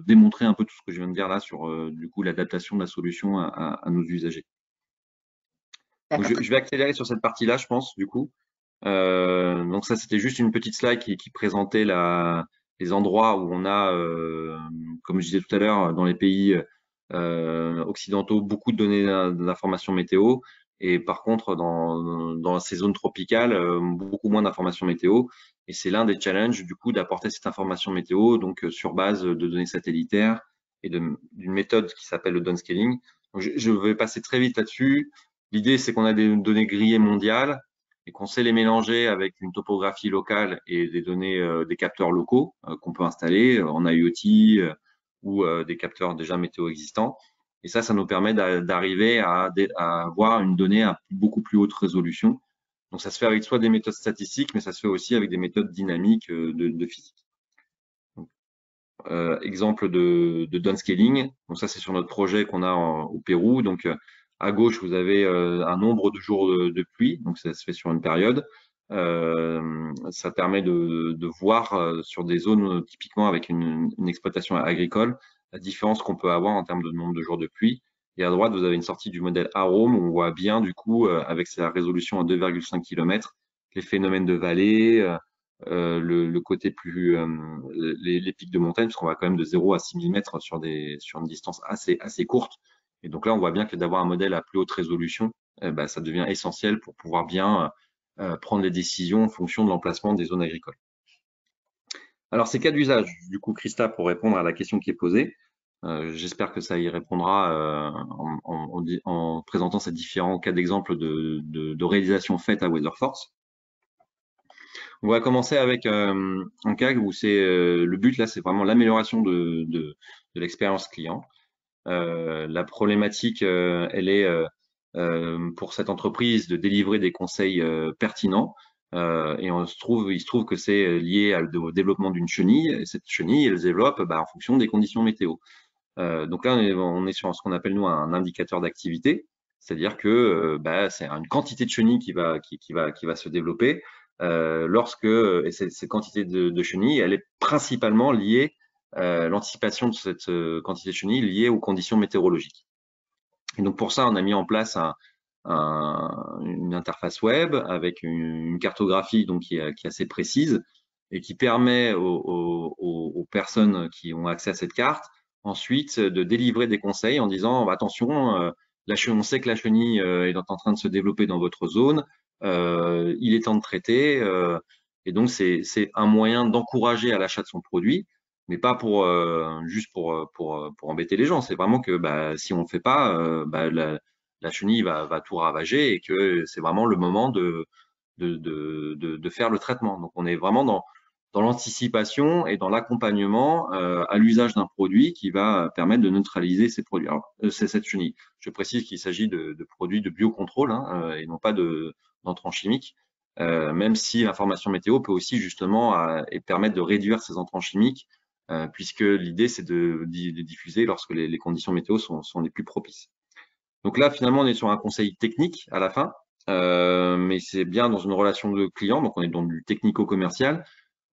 démontrer un peu tout ce que je viens de dire là sur du coup l'adaptation de la solution à nos usagers. Donc, je vais accélérer sur cette partie-là, je pense, du coup. Donc ça, c'était juste une petite slide qui présentait les endroits où on a, comme je disais tout à l'heure, dans les pays occidentaux, beaucoup de données d'informations météo. Et par contre, dans ces zones tropicales, beaucoup moins d'informations météo. Et c'est l'un des challenges, du coup, d'apporter cette information météo, donc sur base de données satellitaires et d'une méthode qui s'appelle le downscaling. Donc, je vais passer très vite là-dessus. L'idée, c'est qu'on a des données grillées mondiales et qu'on sait les mélanger avec une topographie locale et des données, des capteurs locaux qu'on peut installer en IoT ou des capteurs déjà météo existants. Et ça nous permet d'arriver à avoir une donnée à beaucoup plus haute résolution. Donc, ça se fait avec soit des méthodes statistiques, mais ça se fait aussi avec des méthodes dynamiques de physique. Donc, exemple de downscaling. Donc, ça, c'est sur notre projet qu'on a au Pérou. Donc, à gauche, vous avez un nombre de jours de pluie, donc ça se fait sur une période. Ça permet de voir sur des zones typiquement avec une exploitation agricole la différence qu'on peut avoir en termes de nombre de jours de pluie. Et à droite, vous avez une sortie du modèle AROM où on voit bien du coup avec sa résolution à 2,5 km les phénomènes de vallée, le côté plus les pics de montagne, parce qu'on va quand même de 0 à 6 000 mètres sur une distance assez courte. Et donc là, on voit bien que d'avoir un modèle à plus haute résolution, ça devient essentiel pour pouvoir bien prendre les décisions en fonction de l'emplacement des zones agricoles. Alors, ces cas d'usage, du coup, Christa, pour répondre à la question qui est posée, j'espère que ça y répondra en présentant ces différents cas d'exemple de réalisation faite à Weatherforce. On va commencer avec un cas où le but là, c'est vraiment l'amélioration de l'expérience client. La problématique, elle est pour cette entreprise de délivrer des conseils pertinents. Et il se trouve que c'est lié au développement d'une chenille. Et cette chenille, elle se développe en fonction des conditions météo. Donc là, on est sur ce qu'on appelle nous un indicateur d'activité, c'est-à-dire que c'est une quantité de chenilles qui va se développer. lorsque cette quantité de chenilles, elle est principalement liée, l'anticipation de cette quantité de chenilles liée aux conditions météorologiques. Et donc pour ça, on a mis en place une interface web avec une cartographie donc qui est assez précise et qui permet aux personnes qui ont accès à cette carte ensuite de délivrer des conseils en disant attention, on sait que la chenille est en train de se développer dans votre zone, il est temps de traiter, et donc c'est un moyen d'encourager à l'achat de son produit, mais pas pour juste pour embêter les gens. C'est vraiment que si on le fait pas, la chenille va tout ravager et que c'est vraiment le moment de faire le traitement. Donc on est vraiment dans l'anticipation et dans l'accompagnement à l'usage d'un produit qui va permettre de neutraliser ces produits. Alors, c'est cette chenille. Je précise qu'il s'agit de produits de biocontrôle et non pas d'entrants chimiques, même si l'information météo peut aussi justement permettre de réduire ces entrants chimiques, puisque l'idée c'est de diffuser lorsque les conditions météo sont les plus propices. Donc là, finalement, on est sur un conseil technique à la fin, mais c'est bien dans une relation de client, donc on est dans du technico-commercial,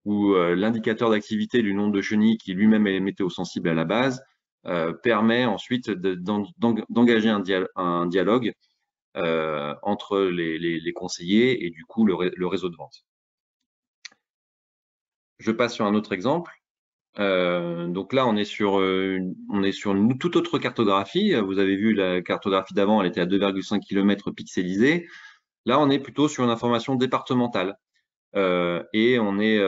où l'indicateur d'activité du nombre de chenilles, qui lui-même est météo-sensible à la base, permet ensuite d'engager un dialogue entre les conseillers et du coup le réseau de vente. Je passe sur un autre exemple. Donc là, on est sur une toute autre cartographie. Vous avez vu la cartographie d'avant, elle était à 2,5 km pixelisée. Là, on est plutôt sur une information départementale. Et on n'est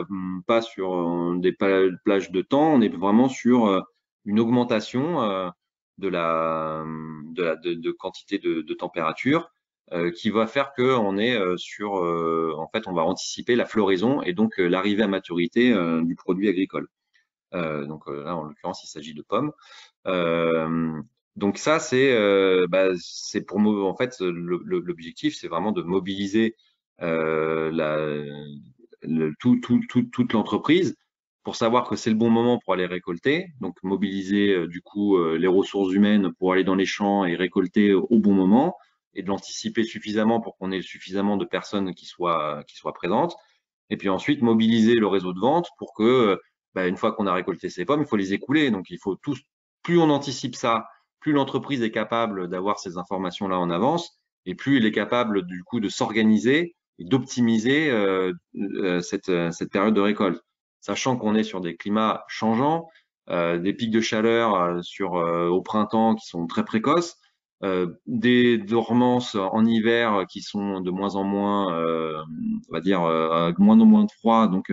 pas sur des plages de temps, on est vraiment sur une augmentation de quantité de température qui va faire qu'on est en fait, on va anticiper la floraison et donc l'arrivée à maturité du produit agricole. Donc là, en l'occurrence, il s'agit de pommes. Donc ça, c'est pour en fait l'objectif, c'est vraiment de mobiliser toute l'entreprise pour savoir que c'est le bon moment pour aller récolter. Donc mobiliser du coup les ressources humaines pour aller dans les champs et récolter au bon moment et de l'anticiper suffisamment pour qu'on ait suffisamment de personnes qui soient présentes. Et puis ensuite mobiliser le réseau de vente pour que une fois qu'on a récolté ces pommes, il faut les écouler. Donc, il faut plus on anticipe ça, plus l'entreprise est capable d'avoir ces informations-là en avance et plus elle est capable, du coup, de s'organiser et d'optimiser cette période de récolte. Sachant qu'on est sur des climats changeants, des pics de chaleur au printemps qui sont très précoces, des dormances en hiver qui sont de moins en moins, on va dire, moins en moins de froid. Donc,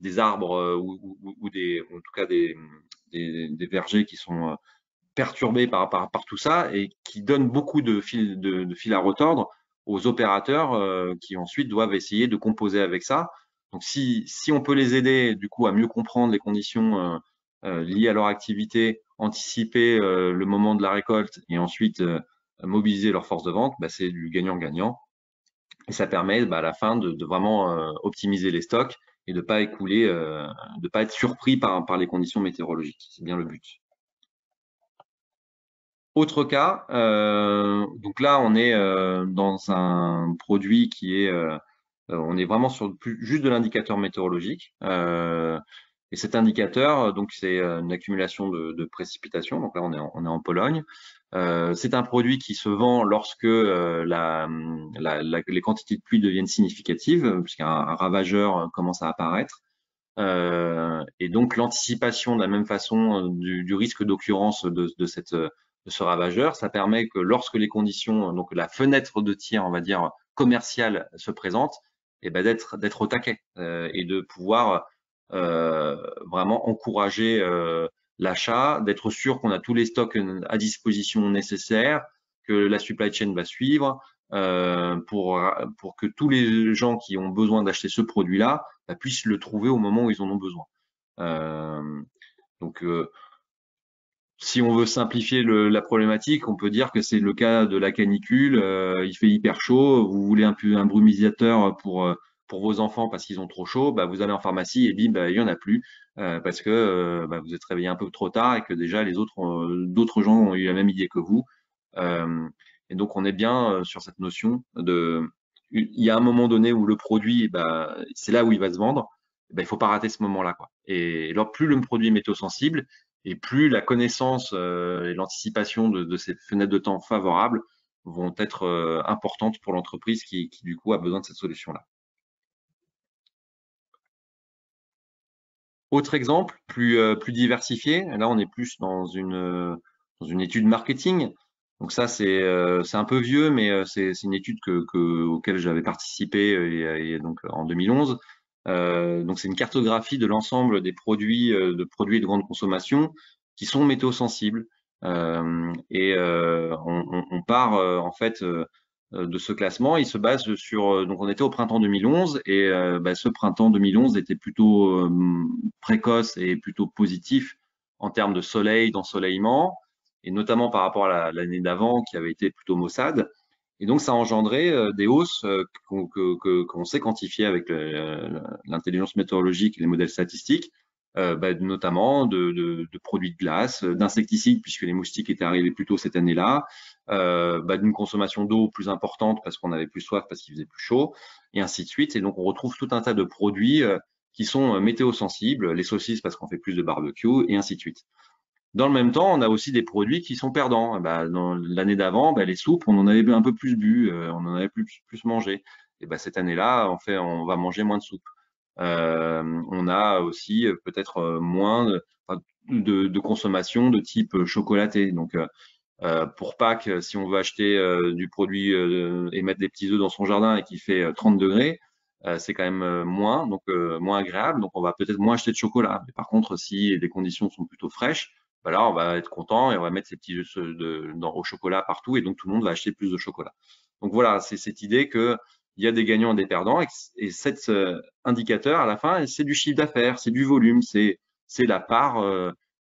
des arbres ou en tout cas des vergers qui sont perturbés par tout ça et qui donnent beaucoup de fil à retordre aux opérateurs qui ensuite doivent essayer de composer avec ça. Donc si on peut les aider du coup à mieux comprendre les conditions liées à leur activité, anticiper le moment de la récolte et ensuite mobiliser leur force de vente, c'est du gagnant-gagnant. Et ça permet à la fin de vraiment optimiser les stocks et de pas de pas être surpris par les conditions météorologiques. C'est bien le but. Autre cas, donc là on est dans un produit qui est, on est vraiment sur juste de l'indicateur météorologique. Et cet indicateur, donc c'est une accumulation de précipitations. Donc là on est en Pologne. C'est un produit qui se vend lorsque les quantités de pluie deviennent significatives, puisqu'un ravageur commence à apparaître. Et donc l'anticipation de la même façon du risque d'occurrence de ce ravageur, ça permet que lorsque les conditions, donc la fenêtre de tir, on va dire commerciale, se présente, et d'être au taquet et de pouvoir vraiment encourager l'achat, d'être sûr qu'on a tous les stocks à disposition nécessaires, que la supply chain va suivre, pour que tous les gens qui ont besoin d'acheter ce produit-là puissent le trouver au moment où ils en ont besoin. Donc, si on veut simplifier la problématique, on peut dire que c'est le cas de la canicule. Il fait hyper chaud, vous voulez un brumisateur pour vos enfants parce qu'ils ont trop chaud, vous allez en pharmacie et bim, il y en a plus parce que vous êtes réveillé un peu trop tard et que déjà d'autres gens ont eu la même idée que vous. Et donc on est bien sur cette notion il y a un moment donné où le produit, bah, c'est là où il va se vendre, bah, il faut pas rater ce moment-là, quoi. Et alors, plus le produit est météo-sensible, et plus la connaissance et l'anticipation de ces fenêtres de temps favorables vont être importantes pour l'entreprise qui, du coup, a besoin de cette solution-là. Autre exemple, plus diversifié, là on est plus dans une étude marketing. Donc ça c'est un peu vieux, mais c'est une étude auquel j'avais participé donc en 2011. Donc c'est une cartographie de l'ensemble des produits de grande consommation qui sont météo-sensibles. On part en fait de ce classement. Il se base sur, donc on était au printemps 2011 et bah, ce printemps 2011 était plutôt précoce et plutôt positif en termes de soleil, d'ensoleillement, et notamment par rapport à l'année d'avant qui avait été plutôt maussade. Et donc ça a engendré des hausses qu'on sait quantifier avec l'intelligence météorologique et les modèles statistiques, bah, notamment de produits de glace, d'insecticides puisque les moustiques étaient arrivés plus tôt cette année-là, bah, d'une consommation d'eau plus importante parce qu'on avait plus soif, parce qu'il faisait plus chaud, et ainsi de suite. Et donc on retrouve tout un tas de produits qui sont météo-sensibles, les saucisses parce qu'on fait plus de barbecue, et ainsi de suite. Dans le même temps, on a aussi des produits qui sont perdants. Bah, dans l'année d'avant, bah, les soupes, on en avait un peu plus bu, on en avait plus mangé. Et bah, cette année-là, on va manger moins de soupe. On a aussi peut-être moins de consommation de type chocolaté. Donc, pour Pâques, si on veut acheter du produit et mettre des petits œufs dans son jardin et qui fait 30 degrés, c'est quand même moins, donc moins agréable. Donc, on va peut-être moins acheter de chocolat. Mais par contre, si les conditions sont plutôt fraîches, bah là, on va être content et on va mettre ces petits œufs au chocolat partout et donc tout le monde va acheter plus de chocolat. Donc voilà, c'est cette idée que il y a des gagnants et des perdants et cet indicateur à la fin, c'est du chiffre d'affaires, c'est du volume, c'est la part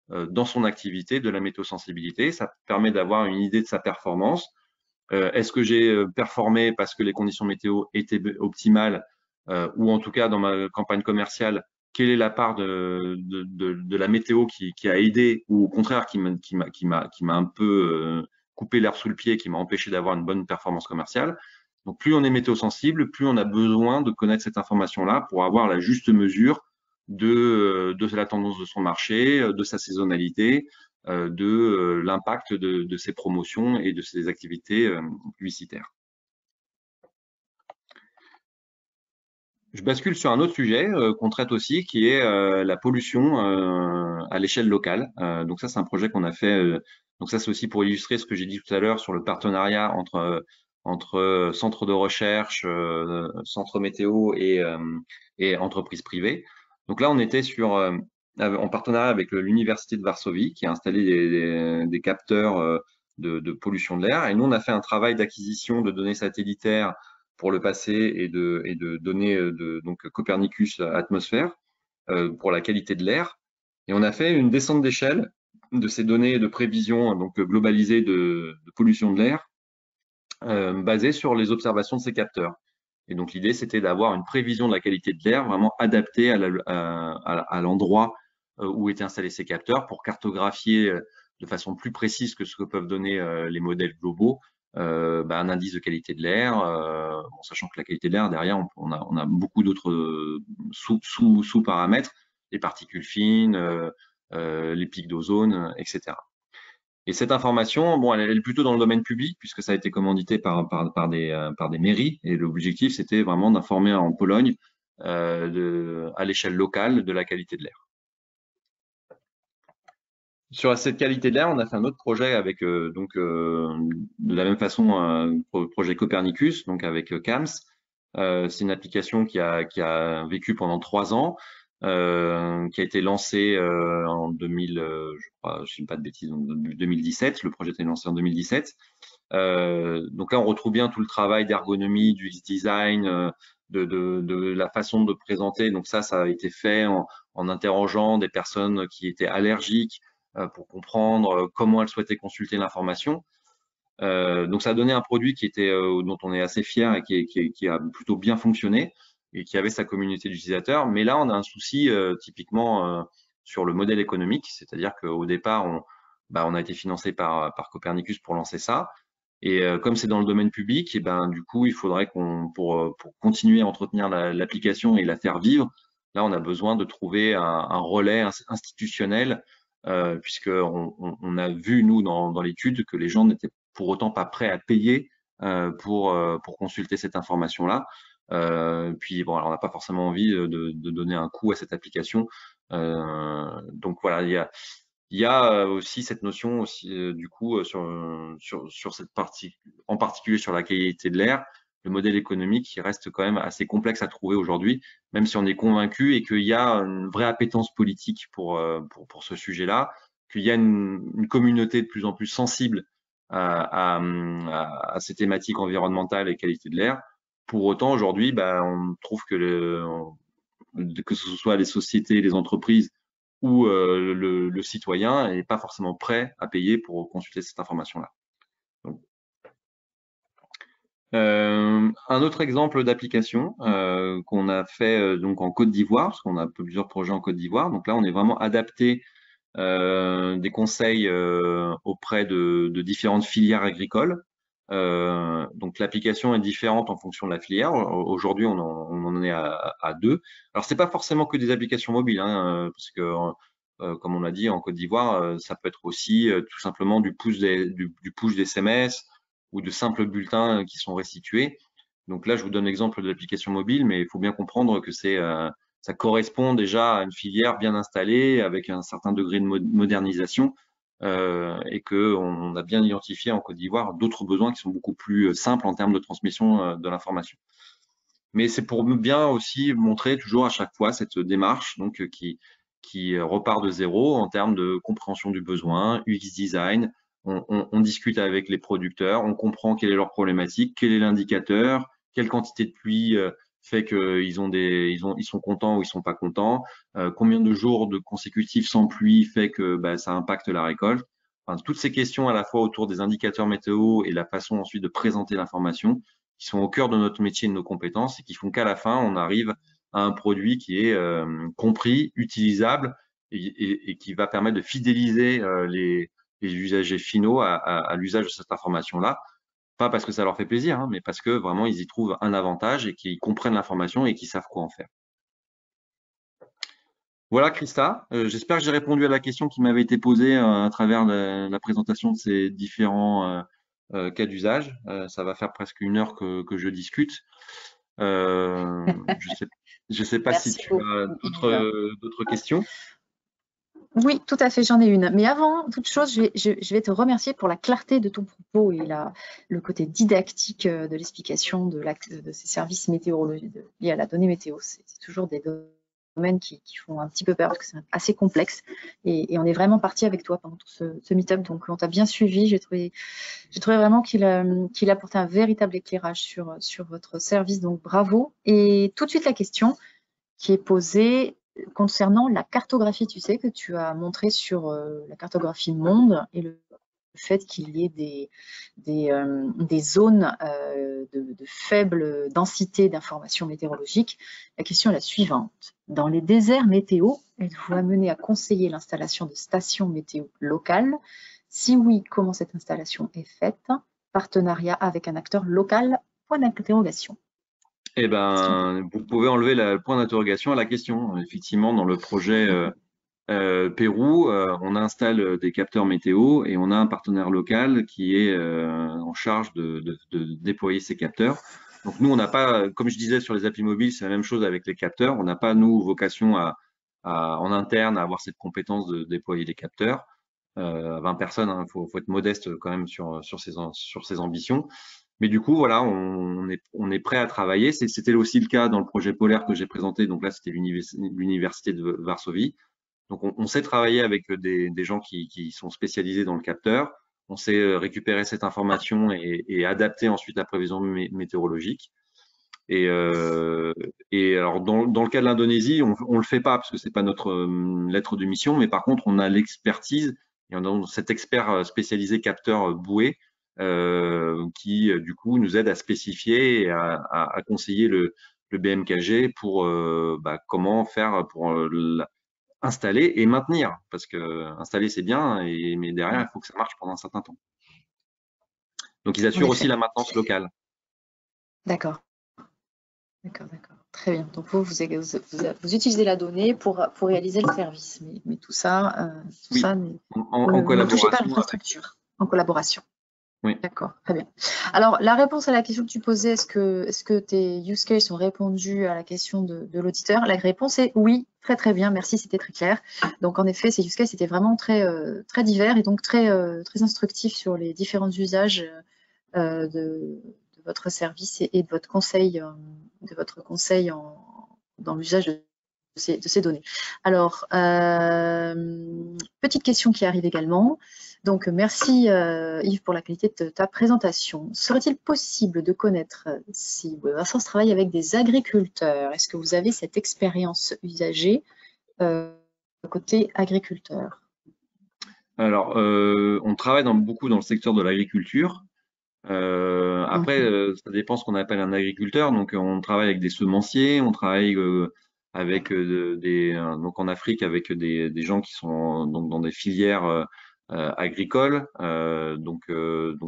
dans son activité de la météosensibilité. Ça permet d'avoir une idée de sa performance. Est-ce que j'ai performé parce que les conditions météo étaient optimales ou en tout cas dans ma campagne commerciale, quelle est la part de la météo qui a aidé ou au contraire qui m'a un peu coupé l'herbe sous le pied, qui m'a empêché d'avoir une bonne performance commerciale. Donc plus on est météo-sensible, plus on a besoin de connaître cette information-là pour avoir la juste mesure de la tendance de son marché, de sa saisonnalité, de l'impact de ses promotions et de ses activités publicitaires. Je bascule sur un autre sujet qu'on traite aussi, qui est la pollution à l'échelle locale. Donc ça, c'est un projet qu'on a fait. Donc ça, c'est aussi pour illustrer ce que j'ai dit tout à l'heure sur le partenariat entre centres de recherche, centres météo et entreprises privées. Donc là, on était en partenariat avec l'Université de Varsovie, qui a installé des capteurs de pollution de l'air. Et nous, on a fait un travail d'acquisition de données satellitaires pour le passé et de données donc Copernicus atmosphère pour la qualité de l'air. Et on a fait une descente d'échelle de ces données de prévision donc globalisées de pollution de l'air basées sur les observations de ces capteurs. Et donc l'idée, c'était d'avoir une prévision de la qualité de l'air vraiment adaptée à l'endroit où étaient installés ces capteurs pour cartographier de façon plus précise que ce que peuvent donner les modèles globaux un indice de qualité de l'air, sachant que la qualité de l'air, derrière, on a beaucoup d'autres sous-paramètres, les particules fines, les pics d'ozone, etc. Et cette information, bon, elle est plutôt dans le domaine public puisque ça a été commandité par des mairies. Et l'objectif, c'était vraiment d'informer en Pologne à l'échelle locale de la qualité de l'air. Sur cette qualité de l'air, on a fait un autre projet avec de la même façon projet Copernicus, donc avec CAMS. C'est une application qui a vécu pendant 3 ans. Qui a été lancé en 2000, je crois, je ne dis pas de bêtises, en 2017. Le projet a été lancé en 2017. Donc là, on retrouve bien tout le travail d'ergonomie, du design, de la façon de présenter. Donc ça a été fait en interrogeant des personnes qui étaient allergiques pour comprendre comment elles souhaitaient consulter l'information. Donc ça a donné un produit dont on est assez fier et qui a plutôt bien fonctionné et qui avait sa communauté d'utilisateurs. Mais là, on a un souci typiquement sur le modèle économique, c'est-à-dire qu'au départ, on a été financé par Copernicus pour lancer ça. Et comme c'est dans le domaine public, et ben du coup, il faudrait pour continuer à entretenir l'application et la faire vivre, là, on a besoin de trouver un relais institutionnel, puisque on a vu nous dans l'étude que les gens n'étaient pour autant pas prêts à payer pour consulter cette information-là. Puis bon, alors on n'a pas forcément envie de donner un coût à cette application. Donc voilà, il y a aussi cette notion aussi du coup sur cette partie, en particulier sur la qualité de l'air, le modèle économique qui reste quand même assez complexe à trouver aujourd'hui, même si on est convaincu et qu'il y a une vraie appétence politique pour ce sujet-là, qu'il y a une communauté de plus en plus sensible à ces thématiques environnementales et qualité de l'air. Pour autant, aujourd'hui, bah, on trouve que ce soit les sociétés, les entreprises ou le citoyen n'est pas forcément prêt à payer pour consulter cette information-là. Un autre exemple d'application qu'on a fait donc en Côte d'Ivoire, parce qu'on a plusieurs projets en Côte d'Ivoire. Donc là, on est vraiment adapté des conseils auprès de différentes filières agricoles. Donc l'application est différente en fonction de la filière. Aujourd'hui, on en est à 2. Alors c'est pas forcément que des applications mobiles, hein, parce que comme on l'a dit en Côte d'Ivoire, ça peut être aussi tout simplement du push d'SMS ou de simples bulletins qui sont restitués. Donc là, je vous donne l'exemple de l'application mobile, mais il faut bien comprendre que ça correspond déjà à une filière bien installée avec un certain degré de modernisation et qu'on a bien identifié en Côte d'Ivoire d'autres besoins qui sont beaucoup plus simples en termes de transmission de l'information. Mais c'est pour bien aussi montrer toujours à chaque fois cette démarche donc, qui repart de zéro en termes de compréhension du besoin, UX design. On discute avec les producteurs, on comprend quelle est leur problématique, quel est l'indicateur, quelle quantité de pluie fait qu'ils ils sont contents ou ils sont pas contents, combien de jours de consécutifs sans pluie fait que bah, ça impacte la récolte. Enfin, toutes ces questions à la fois autour des indicateurs météo et la façon ensuite de présenter l'information qui sont au cœur de notre métier et de nos compétences et qui font qu'à la fin, on arrive à un produit qui est compris, utilisable et qui va permettre de fidéliser les usagers finaux à l'usage de cette information-là. Pas parce que ça leur fait plaisir, hein, mais parce que vraiment, ils y trouvent un avantage et qu'ils comprennent l'information et qu'ils savent quoi en faire. Voilà, Christa. J'espère que j'ai répondu à la question qui m'avait été posée à travers la présentation de ces différents cas d'usage. Ça va faire presque 1 heure que je discute. Je sais pas si tu as d'autres questions. Oui, tout à fait, j'en ai une. Mais avant toute chose, je vais te remercier pour la clarté de ton propos et le côté didactique de l'explication de ces services météorologiques liés à la donnée météo. C'est toujours des domaines qui font un petit peu peur parce que c'est assez complexe. Et on est vraiment parti avec toi pendant tout ce meet-up. Donc, on t'a bien suivi. J'ai trouvé vraiment qu'il apportait un véritable éclairage sur votre service. Donc, bravo. Et tout de suite, la question qui est posée concernant la cartographie, tu sais, que tu as montré sur la cartographie monde et le fait qu'il y ait des zones de faible densité d'informations météorologiques. La question est la suivante. Dans les déserts météo, êtes-vous amené à conseiller l'installation de stations météo locales? Si oui, comment cette installation est faite? Partenariat avec un acteur local? Point d'interrogation. Eh ben, vous pouvez enlever le point d'interrogation à la question. Effectivement, dans le projet Pérou, on installe des capteurs météo et on a un partenaire local qui est en charge de déployer ces capteurs. Donc nous, on n'a pas, comme je disais sur les applis mobiles, c'est la même chose avec les capteurs. On n'a pas, nous, vocation en interne à avoir cette compétence de déployer des capteurs. 20 personnes, hein, faut être modeste quand même sur ses ambitions. Mais du coup, voilà, on est prêt à travailler. C'était aussi le cas dans le projet polaire que j'ai présenté. Donc là, c'était l'université de Varsovie. Donc on sait travailler avec des gens qui sont spécialisés dans le capteur. On sait récupérer cette information et adapter ensuite la prévision météorologique. Et alors dans le cas de l'Indonésie, on le fait pas parce que c'est pas notre lettre de mission, mais par contre on a l'expertise et on a cet expert spécialisé capteur bouée qui du coup nous aide à spécifier et à conseiller le BMKG pour comment faire pour installer et maintenir, parce que installer c'est bien, mais derrière il faut que ça marche pendant un certain temps. Donc, ils assurent aussi la maintenance locale. D'accord. D'accord. Très bien. Donc, vous utilisez la donnée pour réaliser le service. Mais tout ça, Oui, en ne touchez pas à collaboration. l'infrastructure. En collaboration. Oui. D'accord, très bien. Alors, la réponse à la question que tu posais, est-ce que tes use cases ont répondu à la question de l'auditeur? La réponse est oui, très bien, merci, c'était très clair. Donc, en effet, ces use cases étaient vraiment très divers et donc très instructifs sur les différents usages de votre service et de votre conseil, dans l'usage de ces données. Alors, petite question qui arrive également. Donc, merci Yves pour la qualité de ta présentation. Serait-il possible de connaître si Webasense travaille avec des agriculteurs? Est-ce que vous avez cette expérience usagée côté agriculteur? Alors, on travaille beaucoup dans le secteur de l'agriculture. Après, ça dépend ce qu'on appelle un agriculteur. Donc, on travaille avec des semenciers, on travaille avec donc en Afrique avec des gens qui sont donc dans des filières agricoles. Donc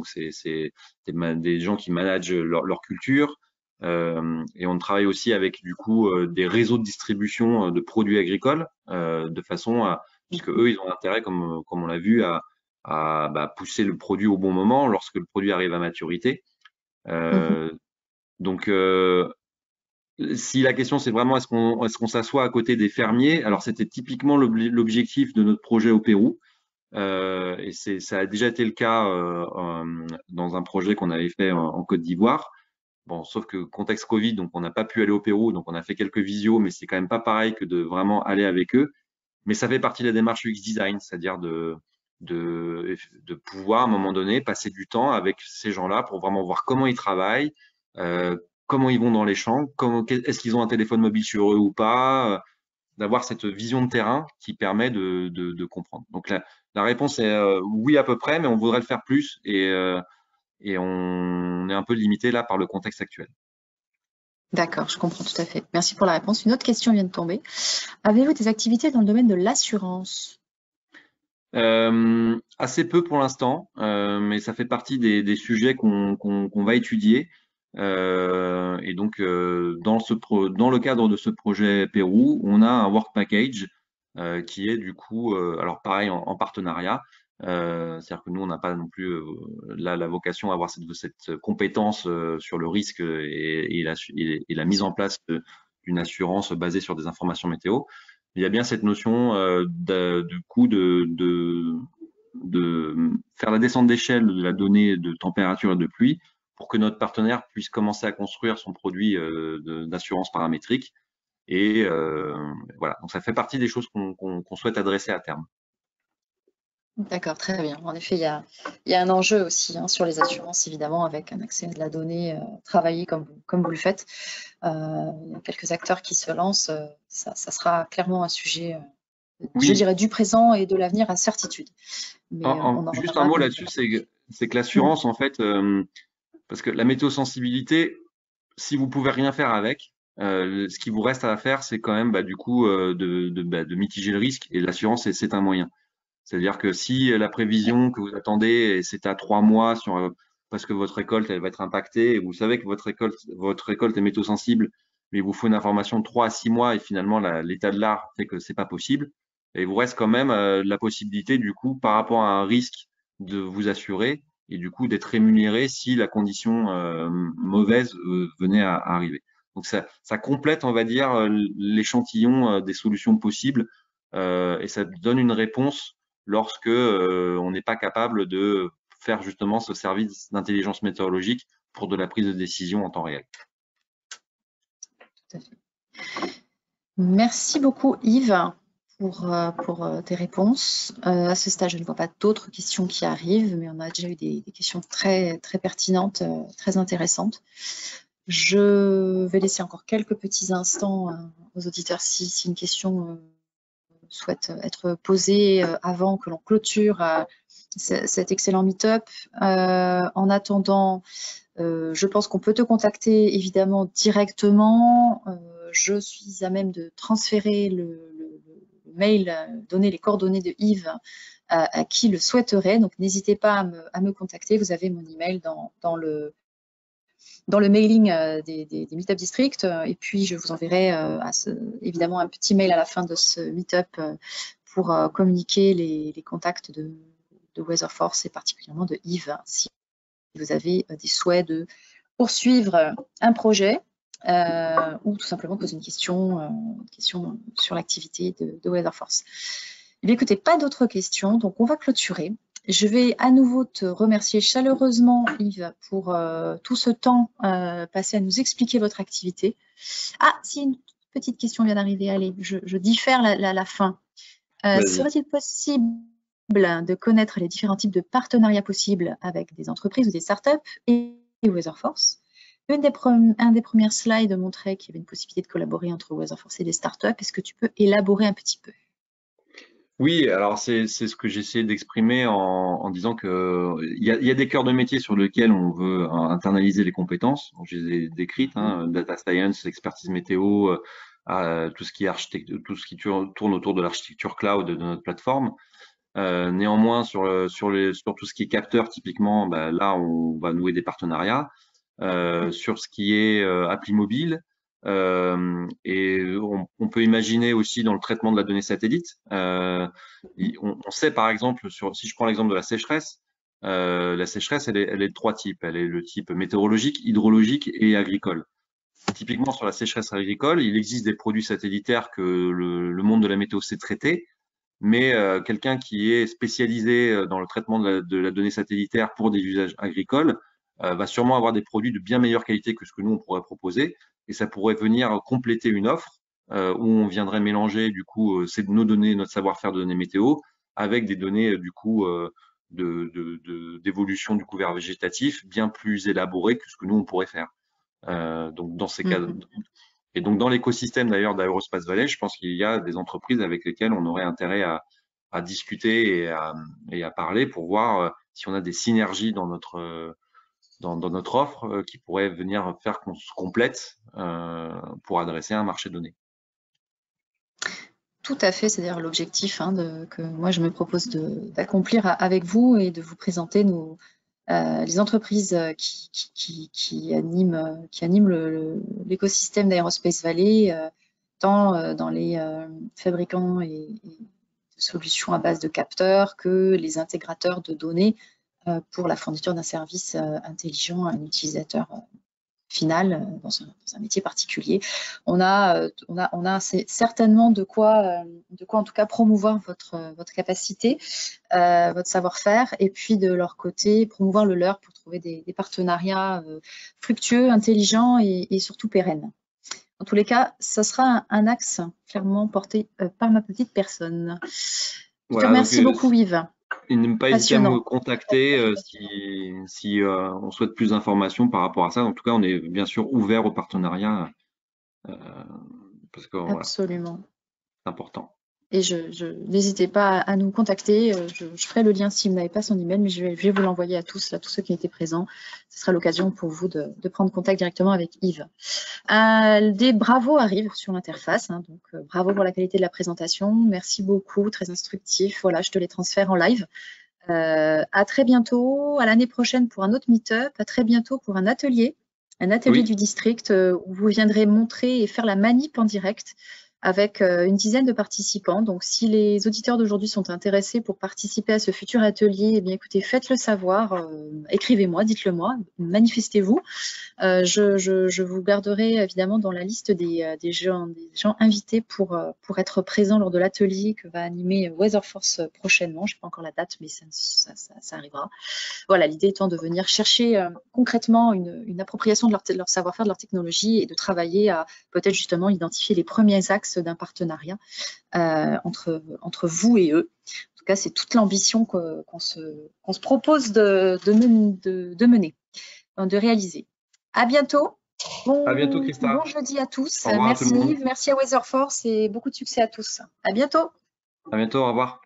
c'est des gens qui managent leur culture. Et on travaille aussi avec du coup des réseaux de distribution de produits agricoles de façon à, puisque eux ils ont intérêt comme on l'a vu à pousser le produit au bon moment lorsque le produit arrive à maturité. Donc si la question c'est vraiment est-ce qu'on s'assoit à côté des fermiers, alors c'était typiquement l'objectif de notre projet au Pérou. Et ça a déjà été le cas dans un projet qu'on avait fait en Côte d'Ivoire. Bon, sauf que contexte Covid, donc on n'a pas pu aller au Pérou, donc on a fait quelques visios, mais c'est quand même pas pareil que de vraiment aller avec eux. Mais ça fait partie de la démarche UX design, c'est-à-dire de pouvoir à un moment donné passer du temps avec ces gens-là pour vraiment voir comment ils travaillent, comment ils vont dans les champs, est-ce qu'ils ont un téléphone mobile sur eux ou pas, d'avoir cette vision de terrain qui permet de comprendre. Donc la réponse est oui à peu près, mais on voudrait le faire plus et on est un peu limité là par le contexte actuel. D'accord, je comprends tout à fait. Merci pour la réponse. Une autre question vient de tomber. Avez-vous des activités dans le domaine de l'assurance? Assez peu pour l'instant, mais ça fait partie des sujets qu'on va étudier. Et donc, dans le cadre de ce projet Pérou, on a un work package qui est du coup, alors pareil en partenariat. C'est-à-dire que nous, on n'a pas non plus la vocation à avoir cette compétence sur le risque et la mise en place d'une assurance basée sur des informations météo. Il y a bien cette notion du coup de faire la descente d'échelle de la donnée de température et de pluie pour que notre partenaire puisse commencer à construire son produit d'assurance paramétrique. Et voilà, donc ça fait partie des choses qu'on souhaite adresser à terme. D'accord, très bien. En effet, il y a un enjeu aussi sur les assurances, évidemment, avec un accès de la donnée travaillé comme vous le faites. Il y a quelques acteurs qui se lancent. Ça sera clairement un sujet, je dirais, du présent et de l'avenir à certitude. Mais juste un mot là-dessus, c'est que l'assurance, en fait, parce que la météosensibilité, si vous pouvez rien faire avec, ce qui vous reste à faire, c'est quand même du coup de mitiger le risque, et l'assurance, c'est un moyen. C'est-à-dire que si la prévision que vous attendez, c'est à 3 mois parce que votre récolte elle va être impactée, et vous savez que votre récolte est météosensible, mais il vous faut une information de 3 à 6 mois et finalement l'état de l'art fait que c'est pas possible. Et il vous reste quand même la possibilité du coup par rapport à un risque de vous assurer et du coup d'être rémunéré si la condition mauvaise venait à arriver. Donc ça complète, on va dire, l'échantillon des solutions possibles et ça donne une réponse lorsque on n'est pas capable de faire justement ce service d'intelligence météorologique pour de la prise de décision en temps réel. Tout à fait. Merci beaucoup Yves pour tes réponses. À ce stade, je ne vois pas d'autres questions qui arrivent, mais on a déjà eu des questions très pertinentes, très intéressantes. Je vais laisser encore quelques petits instants aux auditeurs si une question souhaite être posée avant que l'on clôture cet excellent meet-up. En attendant, je pense qu'on peut te contacter évidemment directement. Je suis à même de transférer le mail, donner les coordonnées de Yves à qui le souhaiterait. Donc, n'hésitez pas à me contacter. Vous avez mon email dans le mailing des Meetup District. Et puis, je vous enverrai évidemment un petit mail à la fin de ce Meetup pour communiquer les contacts de Weatherforce et particulièrement de Yves, si vous avez des souhaits de poursuivre un projet ou tout simplement poser une question sur l'activité de Weatherforce. Eh bien, écoutez, pas d'autres questions, donc on va clôturer. Je vais à nouveau te remercier chaleureusement, Yves, pour tout ce temps passé à nous expliquer votre activité. Ah, si une petite question vient d'arriver, allez, je diffère la fin. Serait-il possible de connaître les différents types de partenariats possibles avec des entreprises ou des startups et Weatherforce? Un des premières slides montrait qu'il y avait une possibilité de collaborer entre Weatherforce et des startups. Est-ce que tu peux élaborer un petit peu? Oui, alors c'est ce que j'essaie d'exprimer en disant que il y a des cœurs de métier sur lesquels on veut internaliser les compétences. Je les ai décrites, data science, expertise météo, tout ce qui est tout ce qui tourne autour de l'architecture cloud de notre plateforme. Néanmoins, sur tout ce qui est capteur, typiquement, là, on va nouer des partenariats. Sur ce qui est appli mobile, et on peut imaginer aussi dans le traitement de la donnée satellite. On sait par exemple, si je prends l'exemple de la sécheresse, elle est de trois types. Elle est le type météorologique, hydrologique et agricole. Typiquement sur la sécheresse agricole, il existe des produits satellitaires que le monde de la météo sait traiter, mais quelqu'un qui est spécialisé dans le traitement de la donnée satellitaire pour des usages agricoles va sûrement avoir des produits de bien meilleure qualité que ce que nous on pourrait proposer, et ça pourrait venir compléter une offre où on viendrait mélanger du coup nos données, notre savoir-faire de données météo avec des données du coup d'évolution du couvert végétatif bien plus élaborées que ce que nous on pourrait faire. Donc dans ces cas, et donc dans l'écosystème d'ailleurs d'Aerospace Valley, je pense qu'il y a des entreprises avec lesquelles on aurait intérêt à discuter et à parler pour voir si on a des synergies dans notre offre qui pourraient venir faire qu'on se complète pour adresser un marché donné. Tout à fait, c'est-à-dire l'objectif que moi je me propose d'accomplir avec vous et de vous présenter les entreprises qui animent l'écosystème d'Aerospace Valley, tant dans les fabricants et solutions à base de capteurs que les intégrateurs de données pour la fourniture d'un service intelligent à un utilisateur final dans un métier particulier. On a certainement de quoi en tout cas promouvoir votre capacité, votre savoir-faire, et puis de leur côté promouvoir le leur pour trouver des partenariats fructueux, intelligents et surtout pérennes. En tous les cas, ça sera un axe clairement porté par ma petite personne. Je te remercie beaucoup, Yves. Et ne pas hésiter à me contacter si on souhaite plus d'informations par rapport à ça. En tout cas, on est bien sûr ouvert au partenariat parce que absolument, voilà, c'est important. Et n'hésitez pas à nous contacter. Je ferai le lien si vous n'avez pas son email, mais je vais vous l'envoyer à tous ceux qui étaient présents. Ce sera l'occasion pour vous de prendre contact directement avec Yves. Des bravos arrivent sur l'interface, donc bravo pour la qualité de la présentation. Merci beaucoup, très instructif. Voilà, je te les transfère en live. À très bientôt, à l'année prochaine pour un autre meet-up, à très bientôt pour un atelier du district où vous viendrez montrer et faire la manip en direct avec une dizaine de participants. Donc, si les auditeurs d'aujourd'hui sont intéressés pour participer à ce futur atelier, eh bien, écoutez, faites-le savoir, écrivez-moi, dites-le moi, manifestez-vous. Je vous garderai évidemment dans la liste des gens invités pour être présents lors de l'atelier que va animer Weatherforce prochainement. Je n'ai pas encore la date, mais ça arrivera. Voilà, l'idée étant de venir chercher concrètement une appropriation de leur savoir-faire, de leur technologie et de travailler à peut-être justement identifier les premiers axes d'un partenariat entre vous et eux. En tout cas, c'est toute l'ambition qu'on se propose de mener, de réaliser. À bientôt. À bientôt, Christa. Bon jeudi à tous. Merci Yves, merci à Weatherforce et beaucoup de succès à tous. À bientôt. À bientôt, au revoir.